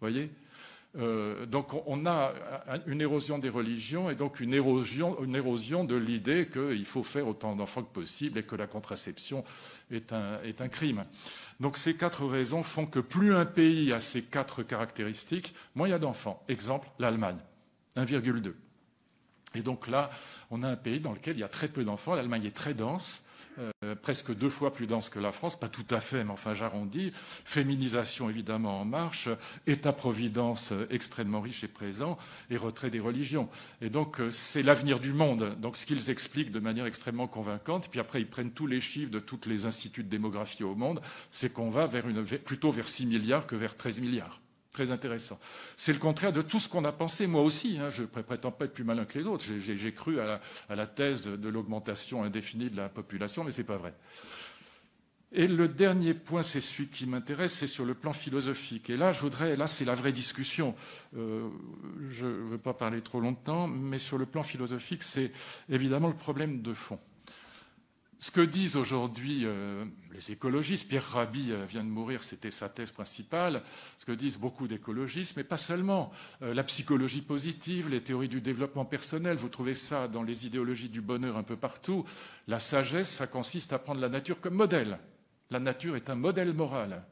Vous voyez ? Donc on a une érosion des religions et donc une érosion de l'idée qu'il faut faire autant d'enfants que possible et que la contraception est un crime. Donc ces 4 raisons font que plus un pays a ces 4 caractéristiques, moins il y a d'enfants. Exemple, l'Allemagne, 1,2. Et donc là, on a un pays dans lequel il y a très peu d'enfants. L'Allemagne est très dense. Presque 2 fois plus dense que la France, pas tout à fait, mais enfin j'arrondis. Féminisation évidemment en marche, État-providence extrêmement riche et présent, et retrait des religions. Et donc c'est l'avenir du monde. Donc ce qu'ils expliquent de manière extrêmement convaincante, puis après ils prennent tous les chiffres de tous les instituts de démographie au monde, c'est qu'on va plutôt vers 6 milliards que vers 13 milliards. Très intéressant. C'est le contraire de tout ce qu'on a pensé, moi aussi. Je ne prétends pas être plus malin que les autres. J'ai cru à la thèse de l'augmentation indéfinie de la population, mais ce n'est pas vrai. Et le dernier point, c'est celui qui m'intéresse, c'est sur le plan philosophique. Et là, c'est la vraie discussion. Je ne veux pas parler trop longtemps, mais sur le plan philosophique, c'est évidemment le problème de fond. Ce que disent aujourd'hui les écologistes, Pierre Rabhi vient de mourir, c'était sa thèse principale, ce que disent beaucoup d'écologistes, mais pas seulement. La psychologie positive, les théories du développement personnel, vous trouvez ça dans les idéologies du bonheur un peu partout. La sagesse, ça consiste à prendre la nature comme modèle. La nature est un modèle moral.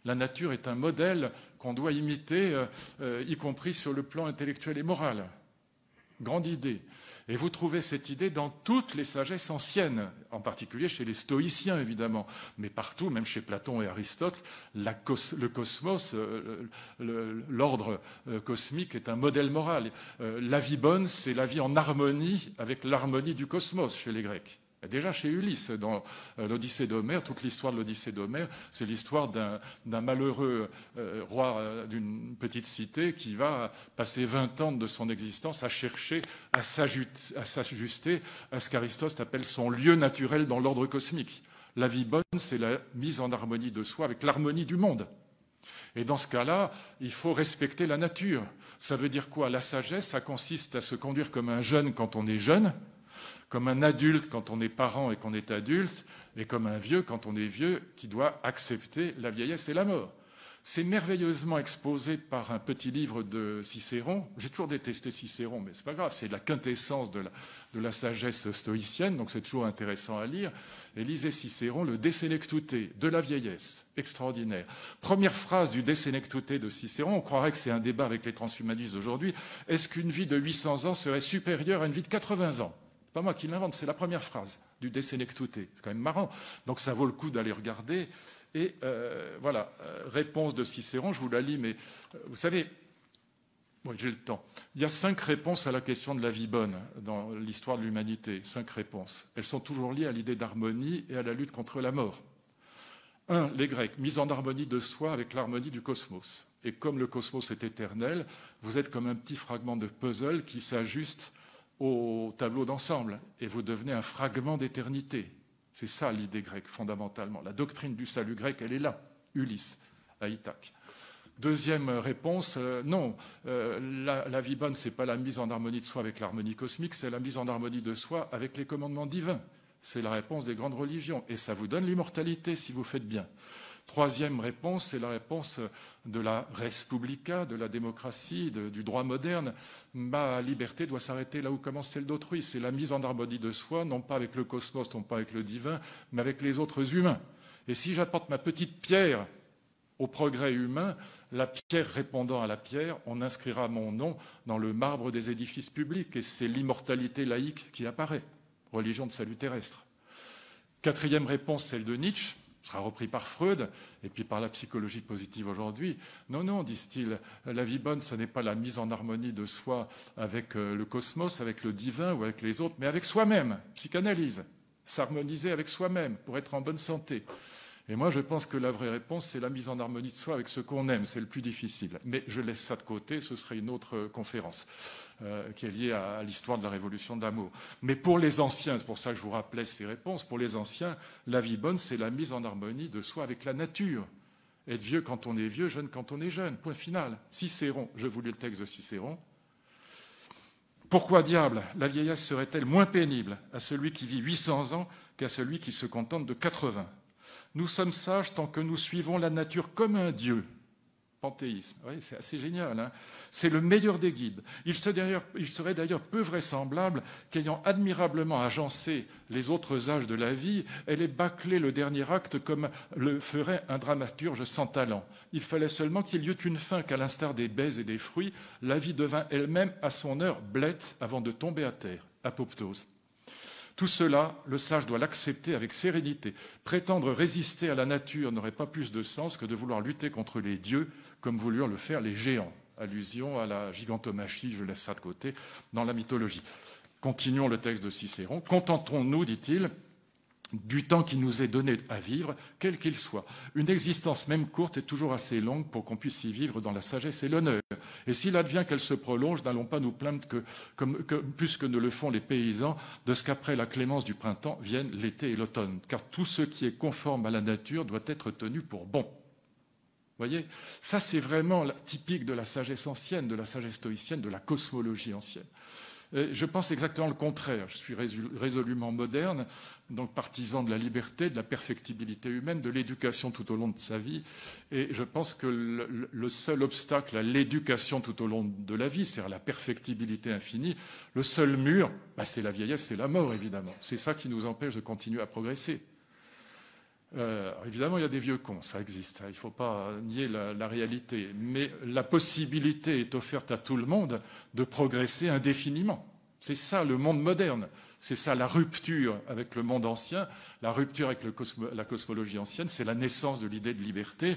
La nature est un modèle qu'on doit imiter, y compris sur le plan intellectuel et moral. Grande idée. Et vous trouvez cette idée dans toutes les sagesses anciennes, en particulier chez les stoïciens, évidemment, mais partout, même chez Platon et Aristote, le cosmos, l'ordre cosmique est un modèle moral. La vie bonne, c'est la vie en harmonie avec l'harmonie du cosmos chez les Grecs. Déjà chez Ulysse, dans l'Odyssée d'Homère, toute l'histoire de l'Odyssée d'Homère, c'est l'histoire d'un malheureux roi d'une petite cité qui va passer 20 ans de son existence à chercher à s'ajuster à ce qu'Aristote appelle son lieu naturel dans l'ordre cosmique. La vie bonne, c'est la mise en harmonie de soi avec l'harmonie du monde. Et dans ce cas-là, il faut respecter la nature. Ça veut dire quoi? La sagesse, ça consiste à se conduire comme un jeune quand on est jeune, comme un adulte quand on est parent et qu'on est adulte, et comme un vieux quand on est vieux, qui doit accepter la vieillesse et la mort. C'est merveilleusement exposé par un petit livre de Cicéron. J'ai toujours détesté Cicéron, mais c'est pas grave, c'est la quintessence de la sagesse stoïcienne, donc c'est toujours intéressant à lire. Et lisez Cicéron, le De Senectute, de la vieillesse, extraordinaire. Première phrase du De Senectute de Cicéron, on croirait que c'est un débat avec les transhumanistes d'aujourd'hui. Est-ce qu'une vie de 800 ans serait supérieure à une vie de 80 ans? C'est pas moi qui l'invente, c'est la première phrase du De Senectute. C'est quand même marrant. Donc ça vaut le coup d'aller regarder. Et voilà, réponse de Cicéron, je vous la lis, mais vous savez, oui, j'ai le temps. Il y a 5 réponses à la question de la vie bonne dans l'histoire de l'humanité. 5 réponses. Elles sont toujours liées à l'idée d'harmonie et à la lutte contre la mort. 1. Les Grecs, mise en harmonie de soi avec l'harmonie du cosmos. Et comme le cosmos est éternel, vous êtes comme un petit fragment de puzzle qui s'ajuste au tableau d'ensemble. Et vous devenez un fragment d'éternité. C'est ça l'idée grecque, fondamentalement. La doctrine du salut grec, elle est là. Ulysse, à Ithaque. Deuxième réponse, non. La vie bonne, ce n'est pas la mise en harmonie de soi avec l'harmonie cosmique, c'est la mise en harmonie de soi avec les commandements divins. C'est la réponse des grandes religions. Et ça vous donne l'immortalité si vous faites bien. Troisième réponse, c'est la réponse de la res publica, de la démocratie, du droit moderne. Ma liberté doit s'arrêter là où commence celle d'autrui. C'est la mise en harmonie de soi, non pas avec le cosmos, non pas avec le divin, mais avec les autres humains. Et si j'apporte ma petite pierre au progrès humain, la pierre répondant à la pierre, on inscrira mon nom dans le marbre des édifices publics. Et c'est l'immortalité laïque qui apparaît. Religion de salut terrestre. Quatrième réponse, celle de Nietzsche, sera repris par Freud et puis par la psychologie positive aujourd'hui. Non, non, disent-ils, la vie bonne, ce n'est pas la mise en harmonie de soi avec le cosmos, avec le divin ou avec les autres, mais avec soi-même, psychanalyse, s'harmoniser avec soi-même pour être en bonne santé. Et moi, je pense que la vraie réponse, c'est la mise en harmonie de soi avec ce qu'on aime, c'est le plus difficile. Mais je laisse ça de côté, ce serait une autre conférence qui est liée à l'histoire de la révolution de l'amour. Mais pour les anciens, c'est pour ça que je vous rappelais ces réponses, pour les anciens, la vie bonne, c'est la mise en harmonie de soi avec la nature. Être vieux quand on est vieux, jeune quand on est jeune, point final. Cicéron, je vous lis le texte de Cicéron. Pourquoi diable la vieillesse serait-elle moins pénible à celui qui vit 800 ans qu'à celui qui se contente de 80 ? Nous sommes sages tant que nous suivons la nature comme un dieu. Panthéisme, oui, c'est assez génial. Hein, c'est le meilleur des guides. Il serait d'ailleurs peu vraisemblable qu'ayant admirablement agencé les autres âges de la vie, elle ait bâclé le dernier acte comme le ferait un dramaturge sans talent. Il fallait seulement qu'il y eût une fin qu'à l'instar des baies et des fruits, la vie devint elle-même à son heure blette avant de tomber à terre. Apoptose. Tout cela, le sage doit l'accepter avec sérénité. Prétendre résister à la nature n'aurait pas plus de sens que de vouloir lutter contre les dieux, comme voulurent le faire les géants. Allusion à la gigantomachie, je laisse ça de côté, dans la mythologie. Continuons le texte de Cicéron. Contentons-nous, dit-il, du temps qui nous est donné à vivre, quel qu'il soit. Une existence même courte est toujours assez longue pour qu'on puisse y vivre dans la sagesse et l'honneur. Et s'il advient qu'elle se prolonge, n'allons pas nous plaindre plus que ne le font les paysans, de ce qu'après la clémence du printemps viennent l'été et l'automne. Car tout ce qui est conforme à la nature doit être tenu pour bon. Vous voyez, ça c'est vraiment typique de la sagesse ancienne, de la sagesse stoïcienne, de la cosmologie ancienne. Je pense exactement le contraire. Je suis résolument moderne, donc partisan de la liberté, de la perfectibilité humaine, de l'éducation tout au long de sa vie. Et je pense que le seul obstacle à l'éducation tout au long de la vie, c'est-à-dire la perfectibilité infinie, le seul mur, c'est la vieillesse, c'est la mort, évidemment. C'est ça qui nous empêche de continuer à progresser. Évidemment, il y a des vieux cons, ça existe, il ne faut pas nier la réalité, mais la possibilité est offerte à tout le monde de progresser indéfiniment. C'est ça le monde moderne, c'est ça la rupture avec le monde ancien, la rupture avec la cosmologie ancienne, c'est la naissance de l'idée de liberté.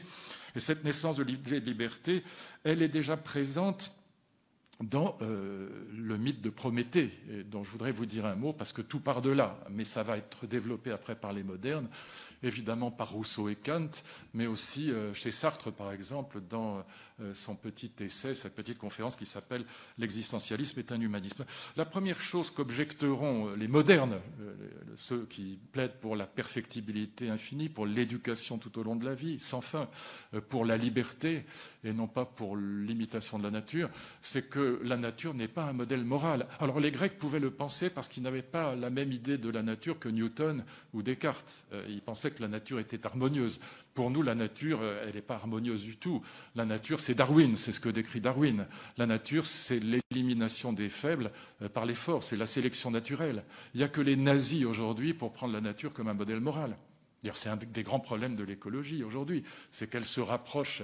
Et cette naissance de l'idée de liberté, elle est déjà présente dans le mythe de Prométhée, dont je voudrais vous dire un mot, parce que tout part de là, mais ça va être développé après par les modernes. évidemment par Rousseau et Kant, mais aussi chez Sartre, par exemple, dans son petit essai, cette petite conférence qui s'appelle « L'existentialisme est un humanisme ». La première chose qu'objecteront les modernes, ceux qui plaident pour la perfectibilité infinie, pour l'éducation tout au long de la vie, sans fin, pour la liberté et non pas pour l'imitation de la nature, c'est que la nature n'est pas un modèle moral. Alors les Grecs pouvaient le penser parce qu'ils n'avaient pas la même idée de la nature que Newton ou Descartes. Ils pensaient que la nature était harmonieuse. Pour nous, la nature, elle n'est pas harmonieuse du tout. La nature, c'est Darwin, c'est ce que décrit Darwin. La nature, c'est l'élimination des faibles par les forts, c'est la sélection naturelle. Il n'y a que les nazis aujourd'hui pour prendre la nature comme un modèle moral. C'est un des grands problèmes de l'écologie aujourd'hui, c'est qu'elle se rapproche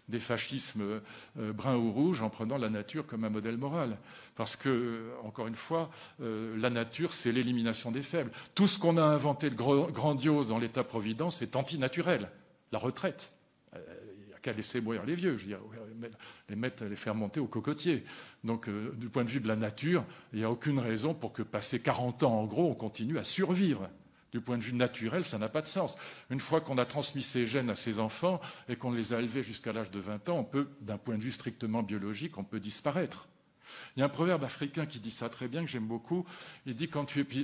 des fascismes bruns ou rouges en prenant la nature comme un modèle moral. Parce que, encore une fois, la nature, c'est l'élimination des faibles. Tout ce qu'on a inventé de grandiose dans l'État-providence est antinaturel. La retraite, il n'y a qu'à laisser mourir les vieux, je veux dire, les faire monter au cocotier. Donc, du point de vue de la nature, il n'y a aucune raison pour que, passé 40 ans, en gros, on continue à survivre. Du point de vue naturel, ça n'a pas de sens. Une fois qu'on a transmis ces gènes à ses enfants et qu'on les a élevés jusqu'à l'âge de 20 ans, on peut, d'un point de vue strictement biologique, on peut disparaître. Il y a un proverbe africain qui dit ça très bien, que j'aime beaucoup. Il dit,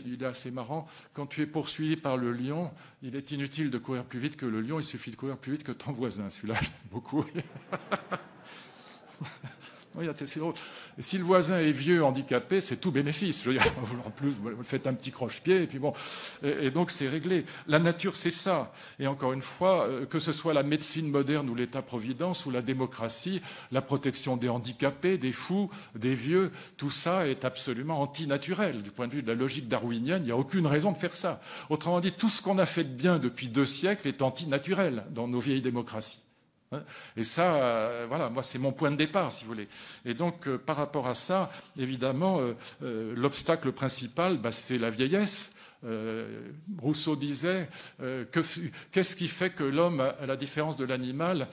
il est assez marrant, quand tu es poursuivi par le lion, il est inutile de courir plus vite que le lion, il suffit de courir plus vite que ton voisin. Celui-là, j'aime beaucoup. Oui, c'est drôle. Et si le voisin est vieux, handicapé, c'est tout bénéfice. Je veux dire, en plus, vous faites un petit croche-pied, et puis bon. Et donc, c'est réglé. La nature, c'est ça. Et encore une fois, que ce soit la médecine moderne ou l'État-providence ou la démocratie, la protection des handicapés, des fous, des vieux, tout ça est absolument antinaturel. Du point de vue de la logique darwinienne, il n'y a aucune raison de faire ça. Autrement dit, tout ce qu'on a fait de bien depuis 2 siècles est antinaturel dans nos vieilles démocraties. Et ça, voilà, moi, c'est mon point de départ, si vous voulez. Et donc, par rapport à ça, évidemment, l'obstacle principal, c'est la vieillesse. Rousseau disait qu'est-ce qui fait que l'homme, à la différence de l'animal,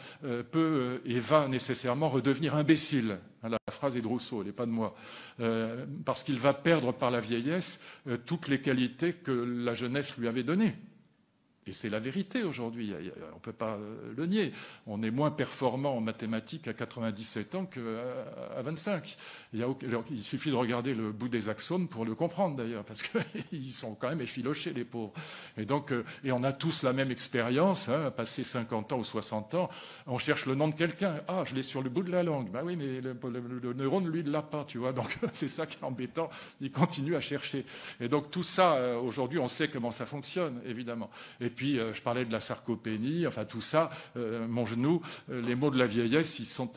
peut et va nécessairement redevenir imbécile. La phrase est de Rousseau, elle n'est pas de moi. Parce qu'il va perdre par la vieillesse toutes les qualités que la jeunesse lui avait données. Et c'est la vérité aujourd'hui, on ne peut pas le nier. On est moins performant en mathématiques à 97 ans qu'à 25. Il suffit de regarder le bout des axones pour le comprendre d'ailleurs, parce qu'ils sont quand même effilochés, les pauvres. Et donc, et on a tous la même expérience, passé 50 ans ou 60 ans, on cherche le nom de quelqu'un. Ah, je l'ai sur le bout de la langue. Ben oui, mais le neurone, lui, ne l'a pas, tu vois. Donc c'est ça qui est embêtant. Il continue à chercher. Et donc tout ça, aujourd'hui, on sait comment ça fonctionne, évidemment. Et puis, je parlais de la sarcopénie, enfin tout ça, mon genou, les maux de la vieillesse, ils sont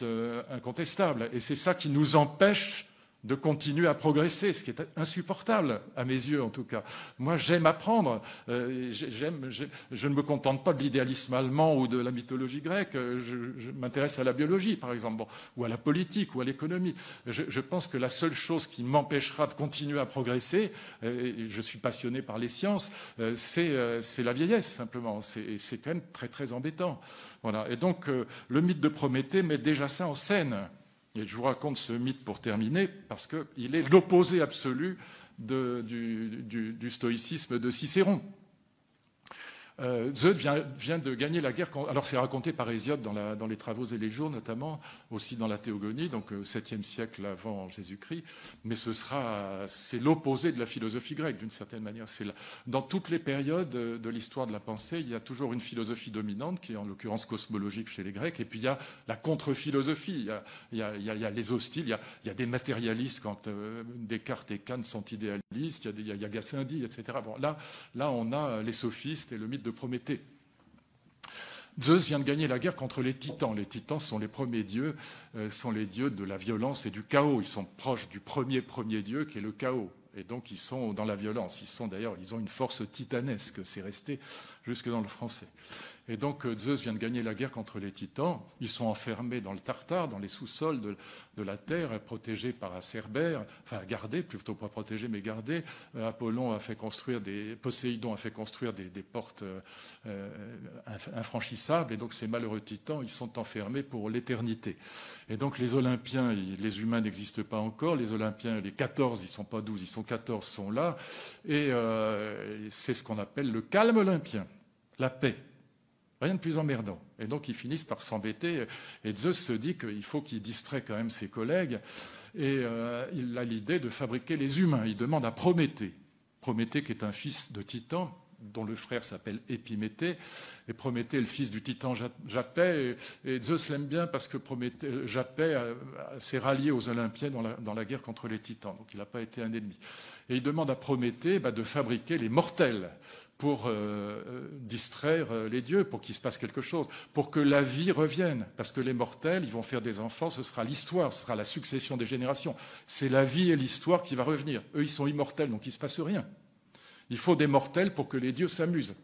incontestables. Et c'est ça qui nous empêche de continuer à progresser, ce qui est insupportable, à mes yeux en tout cas. Moi, j'aime apprendre. Je ne me contente pas de l'idéalisme allemand ou de la mythologie grecque. Je m'intéresse à la biologie, par exemple, ou à la politique, ou à l'économie. Je pense que la seule chose qui m'empêchera de continuer à progresser, et je suis passionné par les sciences, c'est la vieillesse, simplement. C'est quand même très, très embêtant. Voilà. Et donc, le mythe de Prométhée met déjà ça en scène. Et je vous raconte ce mythe pour terminer, parce qu'il est l'opposé absolu du stoïcisme de Cicéron. Zeus vient de gagner la guerre. Alors c'est raconté par Hésiode dans les Travaux et les Jours, notamment, aussi dans la Théogonie, donc 7e siècle avant Jésus-Christ. Mais c'est l'opposé de la philosophie grecque, d'une certaine manière. Dans toutes les périodes de l'histoire de la pensée, il y a toujours une philosophie dominante, qui est en l'occurrence cosmologique chez les Grecs, et puis il y a la contre-philosophie. Il y a les hostiles, il y a des matérialistes quand Descartes et Kant sont idéalistes, il y a Gassendi, etc. Bon, là, on a les sophistes et le mythe de Prométhée. Zeus vient de gagner la guerre contre les titans. Les titans sont les premiers dieux, sont les dieux de la violence et du chaos. Ils sont proches du premier dieu qui est le chaos. Et donc ils sont dans la violence. Ils ont une force titanesque. C'est resté jusque dans le français. Et donc Zeus vient de gagner la guerre contre les titans. Ils sont enfermés dans le Tartare, dans les sous-sols de la terre, protégés par un Cerbère, enfin gardés, plutôt pas protégés mais gardés. Poséidon a fait construire des portes infranchissables, et donc ces malheureux titans, ils sont enfermés pour l'éternité. Et donc les Olympiens, les humains n'existent pas encore, les Olympiens, les 14, ils sont pas 12, ils sont 14, sont là, et c'est ce qu'on appelle le calme olympien. la paix. Rien de plus emmerdant. Et donc, ils finissent par s'embêter. Et Zeus se dit qu'il faut qu'il distrait quand même ses collègues. Et il a l'idée de fabriquer les humains. Il demande à Prométhée. Prométhée, qui est un fils de Titan, dont le frère s'appelle Épiméthée. Et Prométhée est le fils du titan Japet. Et Zeus l'aime bien parce que Japet s'est rallié aux Olympiens dans la guerre contre les titans. Donc il n'a pas été un ennemi. Et il demande à Prométhée de fabriquer les mortels pour distraire les dieux, pour qu'il se passe quelque chose, pour que la vie revienne. Parce que les mortels, ils vont faire des enfants, ce sera l'histoire, ce sera la succession des générations. C'est la vie et l'histoire qui va revenir. Eux, ils sont immortels, donc il ne se passe rien. Il faut des mortels pour que les dieux s'amusent.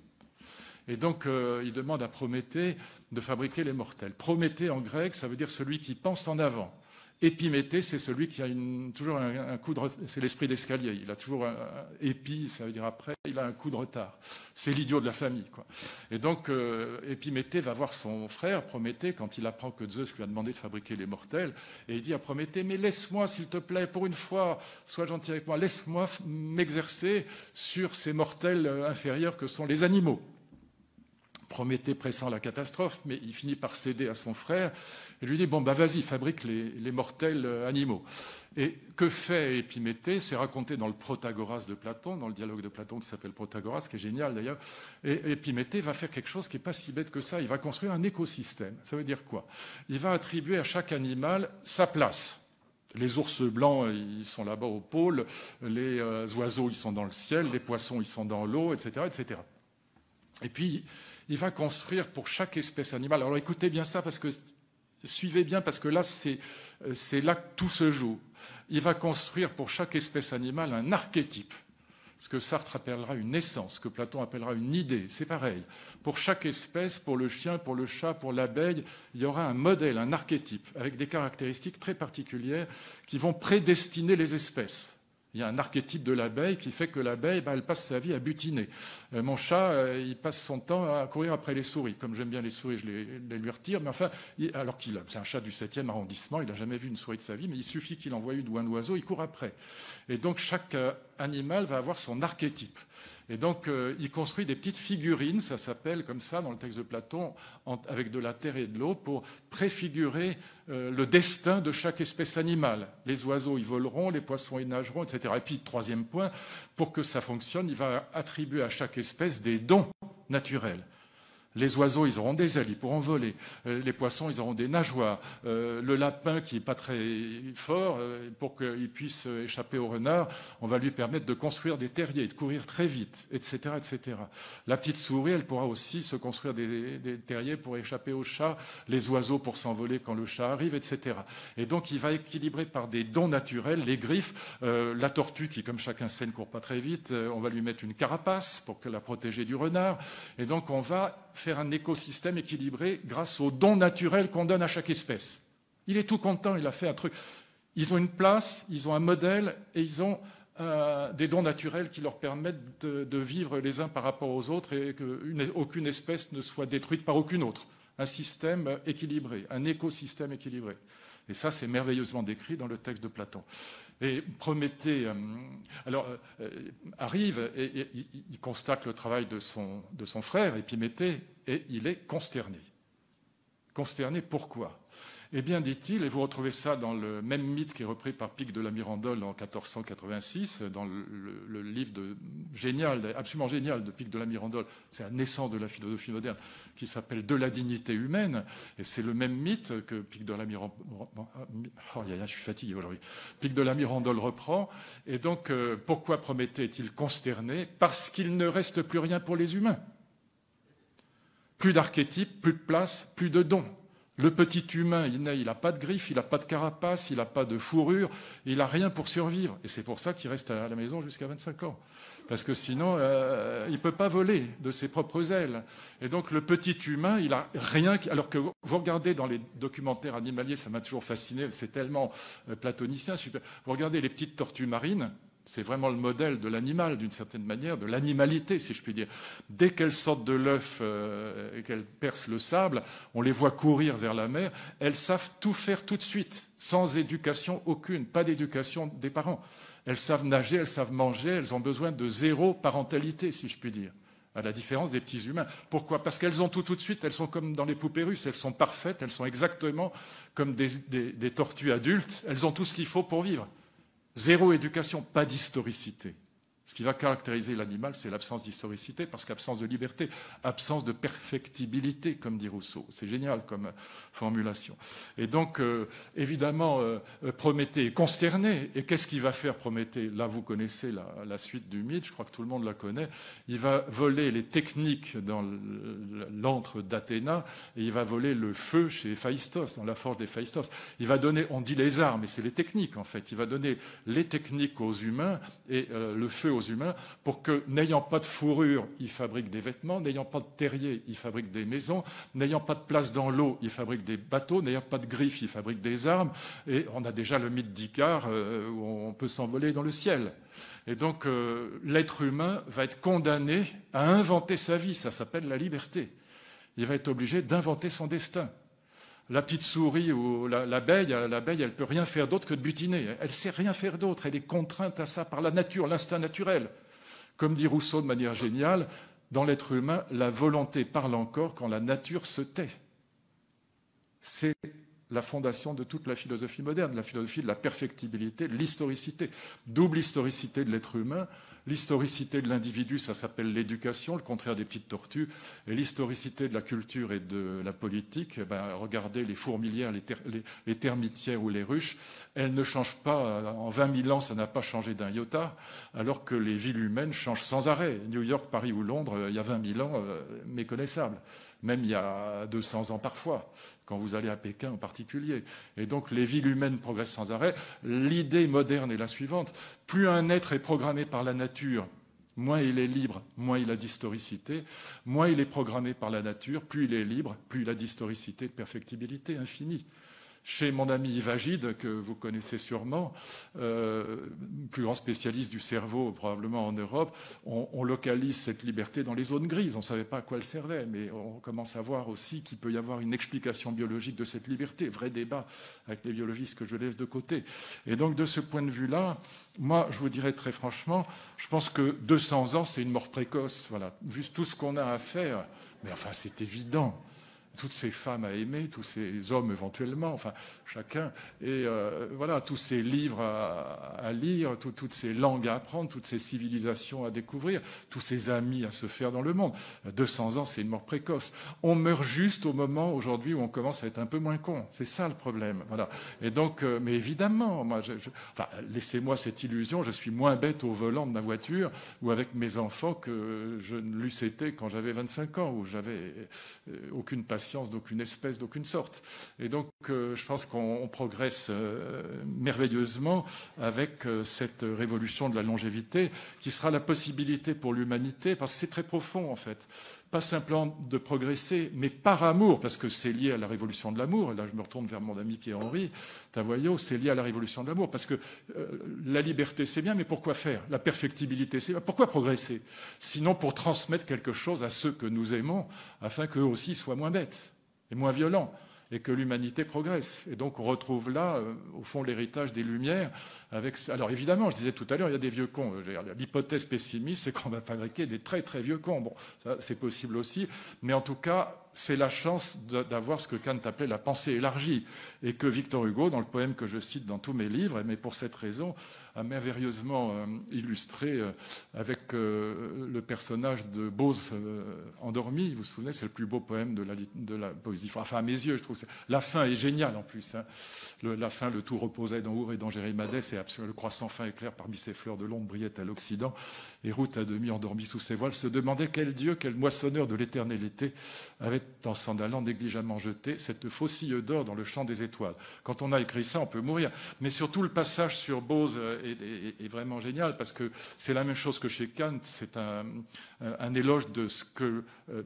Et donc, il demande à Prométhée de fabriquer les mortels. Prométhée, en grec, ça veut dire celui qui pense en avant. Épiméthée, c'est celui qui a toujours un coup de retard. C'est l'esprit d'escalier. Il a toujours épi, ça veut dire après, il a un coup de retard. C'est l'idiot de la famille, quoi. Et donc, Épiméthée va voir son frère, Prométhée, quand il apprend que Zeus lui a demandé de fabriquer les mortels. Et il dit à Prométhée, mais laisse-moi, s'il te plaît, pour une fois, sois gentil avec moi, laisse-moi m'exercer sur ces mortels inférieurs que sont les animaux. Prométhée pressent la catastrophe, mais il finit par céder à son frère et lui dit, bon, vas-y, fabrique les mortels animaux. Et que fait Épiméthée? C'est raconté dans le Protagoras de Platon, dans le dialogue de Platon qui s'appelle Protagoras, qui est génial d'ailleurs. Et Épiméthée va faire quelque chose qui n'est pas si bête que ça. Il va construire un écosystème. Ça veut dire quoi? Il va attribuer à chaque animal sa place. Les ours blancs, ils sont là-bas au pôle. Les oiseaux, ils sont dans le ciel. Les poissons, ils sont dans l'eau, etc., etc. Et puis, il va construire pour chaque espèce animale. Alors écoutez bien ça, suivez bien, parce que là, c'est là que tout se joue. Il va construire pour chaque espèce animale un archétype, ce que Sartre appellera une essence, ce que Platon appellera une idée. C'est pareil. Pour chaque espèce, pour le chien, pour le chat, pour l'abeille, il y aura un modèle, un archétype, avec des caractéristiques très particulières qui vont prédestiner les espèces. Il y a un archétype de l'abeille qui fait que l'abeille, elle passe sa vie à butiner. Mon chat, il passe son temps à courir après les souris. Comme j'aime bien les souris, je les lui retire. Mais enfin, alors c'est un chat du 7e arrondissement, il n'a jamais vu une souris de sa vie, mais il suffit qu'il en voie une ou un oiseau, il court après. Et donc, chaque animal va avoir son archétype. Et donc, il construit des petites figurines, ça s'appelle comme ça dans le texte de Platon, avec de la terre et de l'eau, pour préfigurer le destin de chaque espèce animale. Les oiseaux, ils voleront, les poissons, ils nageront, etc. Et puis, troisième point, pour que ça fonctionne, il va attribuer à chaque espèce des dons naturels. Les oiseaux, ils auront des ailes, ils pourront voler. Les poissons, ils auront des nageoires. Le lapin, qui n'est pas très fort, pour qu'il puisse échapper au renard, on va lui permettre de construire des terriers, de courir très vite, etc., etc. La petite souris, elle pourra aussi se construire des terriers pour échapper au chat, les oiseaux pour s'envoler quand le chat arrive, etc. Et donc, il va équilibrer par des dons naturels les griffes. La tortue, qui, comme chacun sait, ne court pas très vite, on va lui mettre une carapace pour la protéger du renard. Et donc, on va faire un écosystème équilibré grâce aux dons naturels qu'on donne à chaque espèce. Il est tout content, il a fait un truc. Ils ont une place, ils ont un modèle et ils ont des dons naturels qui leur permettent de vivre les uns par rapport aux autres et qu'aucune espèce ne soit détruite par aucune autre. Un système équilibré, un écosystème équilibré. Et ça, c'est merveilleusement décrit dans le texte de Platon. Et Prométhée arrive et il constate le travail de son frère, Épiméthée, et il est consterné. Consterné, pourquoi? Eh bien, dit-il, et vous retrouvez ça dans le même mythe qui est repris par Pic de la Mirandole en 1486, dans le livre génial, absolument génial de Pic de la Mirandole, c'est la naissance de la philosophie moderne, qui s'appelle De la dignité humaine, et c'est le même mythe que Pic de la Mirandole... Oh, je suis fatigué aujourd'hui. Pic de la Mirandole reprend, et donc, pourquoi Prométhée est-il consterné? Parce qu'il ne reste plus rien pour les humains. Plus d'archétypes, plus de place, plus de dons. Le petit humain, il n'a pas de griffes, il n'a pas de carapace, il n'a pas de fourrure, il n'a rien pour survivre. Et c'est pour ça qu'il reste à la maison jusqu'à 25 ans. Parce que sinon, il ne peut pas voler de ses propres ailes. Et donc le petit humain, il n'a rien... Alors que vous regardez dans les documentaires animaliers, ça m'a toujours fasciné, c'est tellement platonicien. Vous regardez les petites tortues marines, c'est vraiment le modèle de l'animal, d'une certaine manière, de l'animalité, si je puis dire. Dès qu'elles sortent de l'œuf et qu'elles percent le sable, on les voit courir vers la mer. Elles savent tout faire tout de suite, sans éducation aucune, pas d'éducation des parents. Elles savent nager, elles savent manger, elles ont besoin de zéro parentalité, si je puis dire. à la différence des petits humains. Pourquoi? Parce qu'elles ont tout de suite, elles sont comme dans les poupées russes, elles sont parfaites, elles sont exactement comme des tortues adultes, elles ont tout ce qu'il faut pour vivre. Zéro éducation, pas d'historicité. Ce qui va caractériser l'animal, c'est l'absence d'historicité, parce qu'absence de liberté, absence de perfectibilité, comme dit Rousseau. C'est génial comme formulation. Et donc, évidemment, Prométhée est consterné. Et qu'est-ce qu'il va faire, Prométhée? Là, vous connaissez la suite du mythe, je crois que tout le monde la connaît. Il va voler les techniques dans l'antre d'Athéna, et il va voler le feu chez Héphaïstos, dans la forge d'Héphaïstos. Il va donner, on dit les armes, mais c'est les techniques, en fait. Il va donner les techniques aux humains, et le feu aux humains, pour que, n'ayant pas de fourrure, ils fabriquent des vêtements, n'ayant pas de terrier, ils fabriquent des maisons, n'ayant pas de place dans l'eau, ils fabriquent des bateaux, n'ayant pas de griffes, ils fabriquent des armes, et on a déjà le mythe d'Icare, où on peut s'envoler dans le ciel. Et donc, l'être humain va être condamné à inventer sa vie, ça s'appelle la liberté. Il va être obligé d'inventer son destin. La petite souris ou l'abeille, elle ne peut rien faire d'autre que de butiner. Elle ne sait rien faire d'autre. Elle est contrainte à ça par la nature, l'instinct naturel. Comme dit Rousseau de manière géniale, dans l'être humain, la volonté parle encore quand la nature se tait. C'est la fondation de toute la philosophie moderne, la philosophie de la perfectibilité, de l'historicité. Double historicité de l'être humain. L'historicité de l'individu, ça s'appelle l'éducation, le contraire des petites tortues. Et l'historicité de la culture et de la politique, regardez les fourmilières, les termitières ou les ruches, elles ne changent pas. En 20 000 ans, ça n'a pas changé d'un iota, alors que les villes humaines changent sans arrêt. New York, Paris ou Londres, il y a 20 000 ans, méconnaissable. Même il y a 200 ans parfois, quand vous allez à Pékin en particulier. Et donc les villes humaines progressent sans arrêt. L'idée moderne est la suivante. Plus un être est programmé par la nature, moins il est libre, moins il a d'historicité. Moins il est programmé par la nature, plus il est libre, plus il a d'historicité, de perfectibilité infinie. Chez mon ami Yves Agide, que vous connaissez sûrement, plus grand spécialiste du cerveau probablement en Europe, on localise cette liberté dans les zones grises. On ne savait pas à quoi elle servait, mais on commence à voir aussi qu'il peut y avoir une explication biologique de cette liberté. Vrai débat avec les biologistes que je laisse de côté. Et donc de ce point de vue-là, moi je vous dirais très franchement, je pense que 200 ans c'est une mort précoce. Voilà. Vu tout ce qu'on a à faire, mais enfin c'est évident. Toutes ces femmes à aimer, tous ces hommes éventuellement, enfin chacun, et voilà, tous ces livres à lire, toutes ces langues à apprendre, toutes ces civilisations à découvrir, tous ces amis à se faire dans le monde. 200 ans, c'est une mort précoce. On meurt juste au moment aujourd'hui où on commence à être un peu moins con. C'est ça le problème. Voilà. Et donc, mais évidemment, moi, enfin, laissez-moi cette illusion, je suis moins bête au volant de ma voiture ou avec mes enfants que je ne l'eusse été quand j'avais 25 ans, où j'avais aucune passion d'aucune espèce, d'aucune sorte. Et donc, je pense qu'on progresse merveilleusement avec cette révolution de la longévité qui sera la possibilité pour l'humanité, parce que c'est très profond en fait, pas simplement de progresser, mais par amour, parce que c'est lié à la révolution de l'amour. Et là, je me retourne vers mon ami Pierre-Henri Tavoyot, c'est lié à la révolution de l'amour, parce que la liberté, c'est bien, mais pourquoi faire? La perfectibilité, c'est bien. Pourquoi progresser? Sinon pour transmettre quelque chose à ceux que nous aimons, afin qu'eux aussi soient moins bêtes et moins violents, et que l'humanité progresse. Et donc on retrouve là, au fond, l'héritage des Lumières. Alors évidemment, je disais tout à l'heure, il y a des vieux cons. L'hypothèse pessimiste, c'est qu'on va fabriquer des très très vieux cons. Bon, ça c'est possible aussi, mais en tout cas, c'est la chance d'avoir ce que Kant appelait la pensée élargie, et que Victor Hugo, dans le poème que je cite dans tous mes livres, mais pour cette raison, a merveilleusement illustré avec le personnage de Bose endormi. Vous vous souvenez, c'est le plus beau poème de la poésie. Enfin, à mes yeux, je trouve la fin est géniale en plus. Hein. La fin, le tout reposait dans Our et dans Jérémadès, et le croissant fin éclair parmi ces fleurs de l'ombre brillait à l'Occident, et Route à demi endormie sous ses voiles se demandait quel dieu, quel moissonneur de l'éternalité avait en s'en allant négligemment jeté cette faucille d'or dans le champ des étoiles. Quand on a écrit ça, on peut mourir. Mais surtout, le passage sur Bose est vraiment génial, parce que c'est la même chose que chez Kant. C'est un éloge de ce que,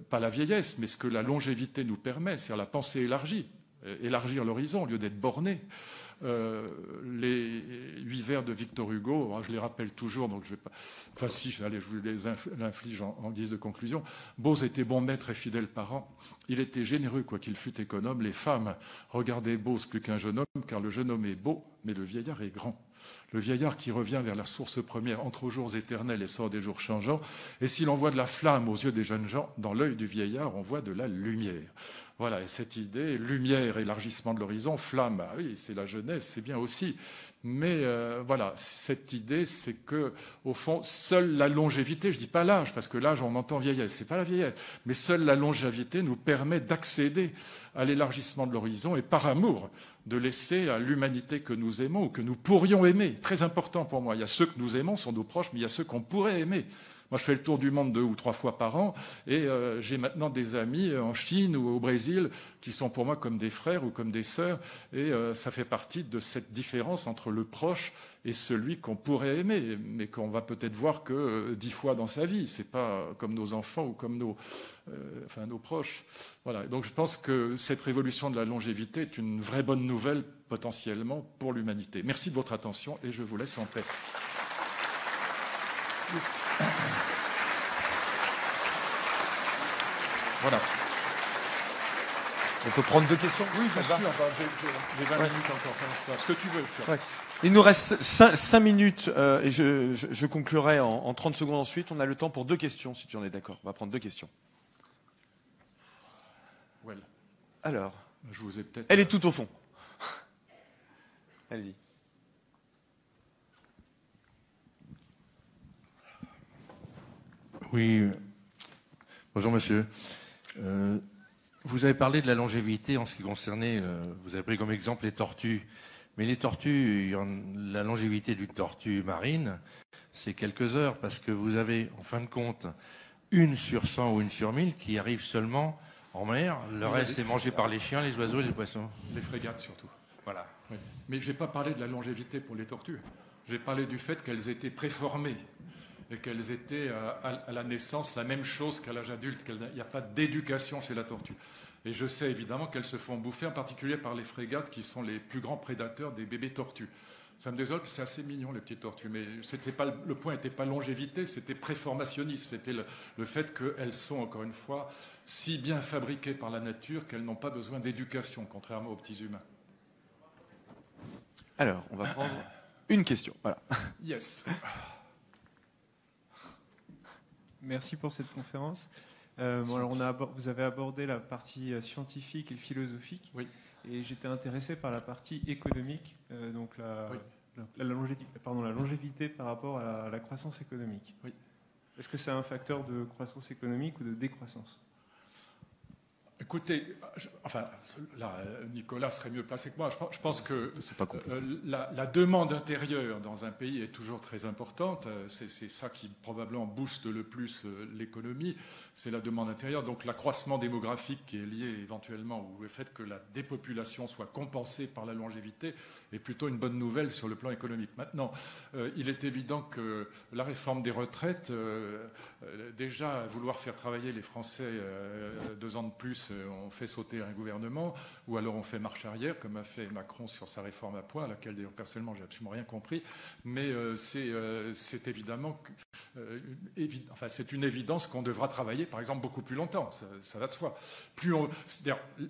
pas la vieillesse, mais ce que la longévité nous permet, c'est-à-dire la pensée élargie. élargir l'horizon au lieu d'être borné. Les 8 vers de Victor Hugo, je les rappelle toujours, donc je vais pas. Enfin, si, allez, je vous les inflige en guise de conclusion. Bose était bon maître et fidèle parent. Il était généreux, quoiqu'il fût économe. Les femmes regardaient Bose plus qu'un jeune homme, car le jeune homme est beau, mais le vieillard est grand. Le vieillard qui revient vers la source première entre aux jours éternels et sort des jours changeants. Et si l'on voit de la flamme aux yeux des jeunes gens, dans l'œil du vieillard, on voit de la lumière. Voilà, et cette idée, lumière, élargissement de l'horizon, flamme, bah oui, c'est la jeunesse, c'est bien aussi. Mais voilà, cette idée, c'est que, au fond, seule la longévité, je ne dis pas l'âge, parce que l'âge, on entend vieillesse, c'est pas la vieillesse, mais seule la longévité nous permet d'accéder à l'élargissement de l'horizon et par amour, de laisser à l'humanité que nous aimons ou que nous pourrions aimer. Très important pour moi. Il y a ceux que nous aimons, sont nos proches, mais il y a ceux qu'on pourrait aimer. Moi, je fais le tour du monde 2 ou 3 fois par an et j'ai maintenant des amis en Chine ou au Brésil qui sont pour moi comme des frères ou comme des sœurs et ça fait partie de cette différence entre le proche et celui qu'on pourrait aimer, mais qu'on va peut-être voir que 10 fois dans sa vie. C'est pas comme nos enfants ou comme nos proches. Voilà. Donc je pense que cette révolution de la longévité est une vraie bonne nouvelle potentiellement pour l'humanité. Merci de votre attention et je vous laisse en paix. Voilà. On peut prendre 2 questions? Oui, bien sûr. J'ai 20 minutes encore, ça marche pas. Ce que tu veux. Ouais. Il nous reste 5 minutes et je conclurai en 30 secondes ensuite. On a le temps pour 2 questions, si tu en es d'accord. On va prendre 2 questions. Well. Alors, je vous ai peut-être... Elle est tout au fond. Allez-y. Oui. Bonjour monsieur. Vous avez parlé de la longévité en ce qui concernait, vous avez pris comme exemple les tortues. Mais les tortues, la longévité d'une tortue marine, c'est quelques heures parce que vous avez, en fin de compte, 1 sur 100 ou 1 sur 1000 qui arrive seulement en mer. Le reste est mangé par les chiens, les oiseaux et les poissons. Les frégates surtout. Voilà. Oui. Mais je n'ai pas parlé de la longévité pour les tortues. J'ai parlé du fait qu'elles étaient préformées et qu'elles étaient à la naissance la même chose qu'à l'âge adulte. Il n'y a pas d'éducation chez la tortue. Et je sais évidemment qu'elles se font bouffer, en particulier par les frégates qui sont les plus grands prédateurs des bébés tortues. Ça me désole, c'est assez mignon les petites tortues, mais le point n'était pas longévité, c'était préformationnisme, c'était le fait qu'elles sont, encore une fois, si bien fabriquées par la nature qu'elles n'ont pas besoin d'éducation, contrairement aux petits humains. Alors, on va prendre une question. Voilà. Yes. Merci pour cette conférence. Alors vous avez abordé la partie scientifique et philosophique, oui. Et j'étais intéressé par la partie économique, donc la longévité par rapport à la croissance économique. Oui. Est-ce que c'est un facteur de croissance économique ou de décroissance ? Écoutez, là, Nicolas serait mieux placé que moi. Je pense que la demande intérieure dans un pays est toujours très importante. C'est ça qui probablement booste le plus l'économie. C'est la demande intérieure. Donc l'accroissement démographique qui est lié éventuellement ou le fait que la dépopulation soit compensée par la longévité est plutôt une bonne nouvelle sur le plan économique. Maintenant, il est évident que la réforme des retraites, déjà vouloir faire travailler les Français 2 ans de plus, on fait sauter un gouvernement, ou alors on fait marche arrière, comme a fait Macron sur sa réforme à points, à laquelle d'ailleurs personnellement j'ai absolument rien compris, mais c'est évidemment, c'est une évidence qu'on devra travailler, par exemple, beaucoup plus longtemps, ça va de soi.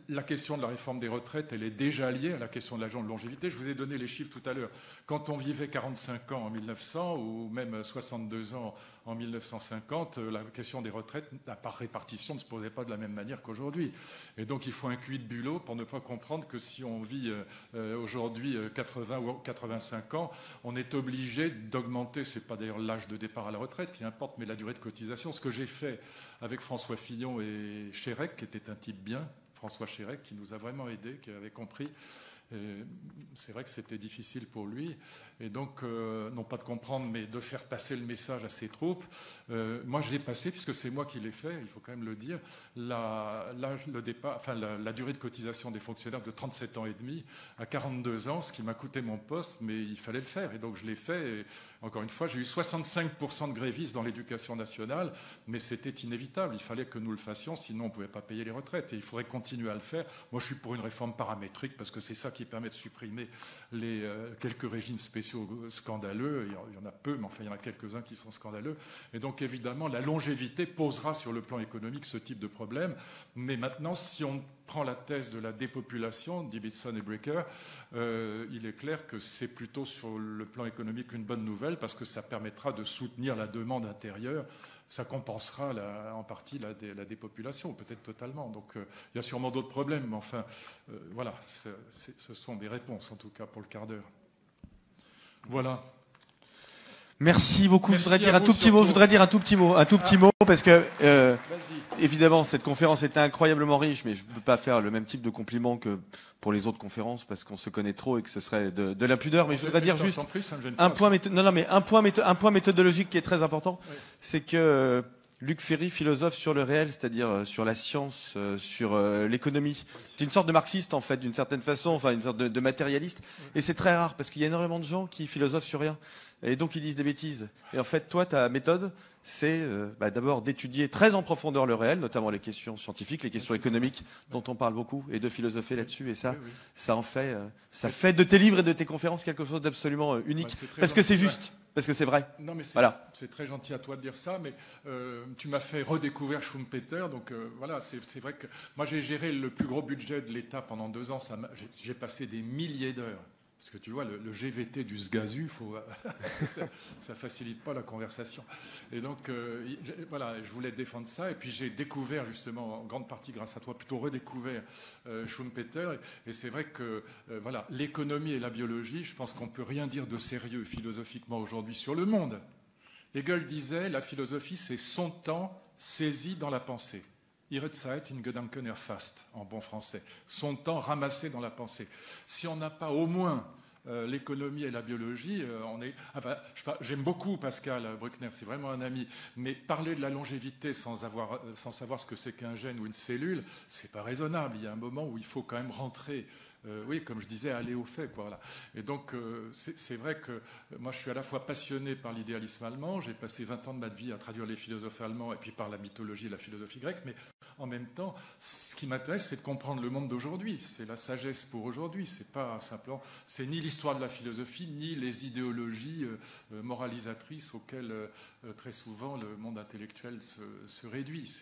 La question de la réforme des retraites, elle est déjà liée à la question de la longévité. Je vous ai donné les chiffres tout à l'heure. Quand on vivait 45 ans en 1900, ou même 62 ans en 1950, la question des retraites, par répartition, ne se posait pas de la même manière qu'aujourd'hui. Et donc, il faut un QI de bulot pour ne pas comprendre que si on vit aujourd'hui 80 ou 85 ans, on est obligé d'augmenter, c'est pas d'ailleurs l'âge de départ à la retraite qui importe, mais la durée de cotisation. Ce que j'ai fait avec François Fillon et Chérec, qui était un type bien, François Chérec, qui nous a vraiment aidés, qui avait compris. C'est vrai que c'était difficile pour lui. Et donc, non pas de comprendre, mais de faire passer le message à ses troupes. Moi, je l'ai passé, puisque c'est moi qui l'ai fait, il faut quand même le dire, la durée de cotisation des fonctionnaires de 37 ans et demi à 42 ans, ce qui m'a coûté mon poste, mais il fallait le faire. Et donc, je l'ai fait. Et encore une fois, j'ai eu 65% de grévistes dans l'éducation nationale, mais c'était inévitable. Il fallait que nous le fassions, sinon on ne pouvait pas payer les retraites. Et il faudrait continuer à le faire. Moi, je suis pour une réforme paramétrique, parce que c'est ça qui permet de supprimer les quelques régimes spéciaux scandaleux. Il y en a peu, mais enfin, il y en a quelques-uns qui sont scandaleux. Et donc, évidemment, la longévité posera sur le plan économique ce type de problème. Mais maintenant, si on prend la thèse de la dépopulation, Davidson et Brecker, il est clair que c'est plutôt sur le plan économique une bonne nouvelle, parce que ça permettra de soutenir la demande intérieure. Ça compensera en partie la dépopulation, peut-être totalement. Donc il y a sûrement d'autres problèmes, mais enfin, voilà, ce sont des réponses, en tout cas, pour le quart d'heure. Voilà. Merci beaucoup. Merci je voudrais dire à un vous tout petit mot. Je surtout. voudrais dire un tout petit mot parce que Vas-y. évidemment cette conférence était incroyablement riche, mais je ne peux pas faire le même type de compliment que pour les autres conférences parce qu'on se connaît trop et que ce serait de l'impudeur. Mais je voudrais dire juste un point méthodologique qui est très important, Oui. c'est que Luc Ferry, philosophe sur le réel, c'est-à-dire sur la science, sur l'économie. C'est une sorte de marxiste, en fait, d'une certaine façon, enfin une sorte de matérialiste. Et c'est très rare, parce qu'il y a énormément de gens qui philosophent sur rien. Et donc ils disent des bêtises. Et en fait, toi, ta méthode, c'est d'abord d'étudier très en profondeur le réel, notamment les questions scientifiques, les questions économiques, dont on parle beaucoup, et de philosopher là-dessus. Et ça, Oui. ça en fait, ça fait de tes livres et de tes conférences quelque chose d'absolument unique. Ouais, c'est très parce que c'est gentil. juste, parce que c'est vrai. Non, mais Voilà. c'est très gentil à toi de dire ça, mais tu m'as fait redécouvrir Schumpeter, donc voilà, c'est vrai que moi j'ai géré le plus gros budget de l'État pendant 2 ans, j'ai passé des milliers d'heures. Parce que tu vois, le GVT du SGAZU, ça facilite pas la conversation. Et donc, voilà, je voulais défendre ça. Et puis, j'ai découvert, justement, en grande partie grâce à toi, plutôt redécouvert Schumpeter. Et c'est vrai que, voilà, l'économie et la biologie, je pense qu'on peut rien dire de sérieux philosophiquement aujourd'hui sur le monde. Hegel disait, la philosophie, c'est son temps saisi dans la pensée. Ihre Zeit in Gedanken erfasst, en bon français. Son temps ramassé dans la pensée. Si on n'a pas au moins l'économie et la biologie, j'aime beaucoup Pascal Bruckner, c'est vraiment un ami, mais parler de la longévité sans savoir ce que c'est qu'un gène ou une cellule, c'est pas raisonnable. Il y a un moment où il faut quand même rentrer. Oui, comme je disais, aller au fait, quoi. Voilà. Et donc, c'est vrai que moi, je suis à la fois passionné par l'idéalisme allemand. J'ai passé 20 ans de ma vie à traduire les philosophes allemands et puis par la mythologie et la philosophie grecque. Mais en même temps, ce qui m'intéresse, c'est de comprendre le monde d'aujourd'hui. C'est la sagesse pour aujourd'hui. C'est pas simplement, c'est ni l'histoire de la philosophie, ni les idéologies moralisatrices auxquelles très souvent le monde intellectuel se réduit.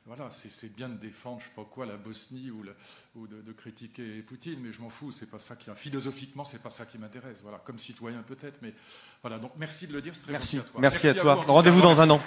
Voilà, c'est bien de défendre, je sais pas quoi, la Bosnie ou de critiquer Poutine, mais je m'en fous. C'est pas ça philosophiquement, c'est pas ça qui m'intéresse. Voilà, comme citoyen peut-être, mais voilà. Donc merci de le dire. C'est très gentil à toi. Merci à toi. vous. Rendez-vous dans un an.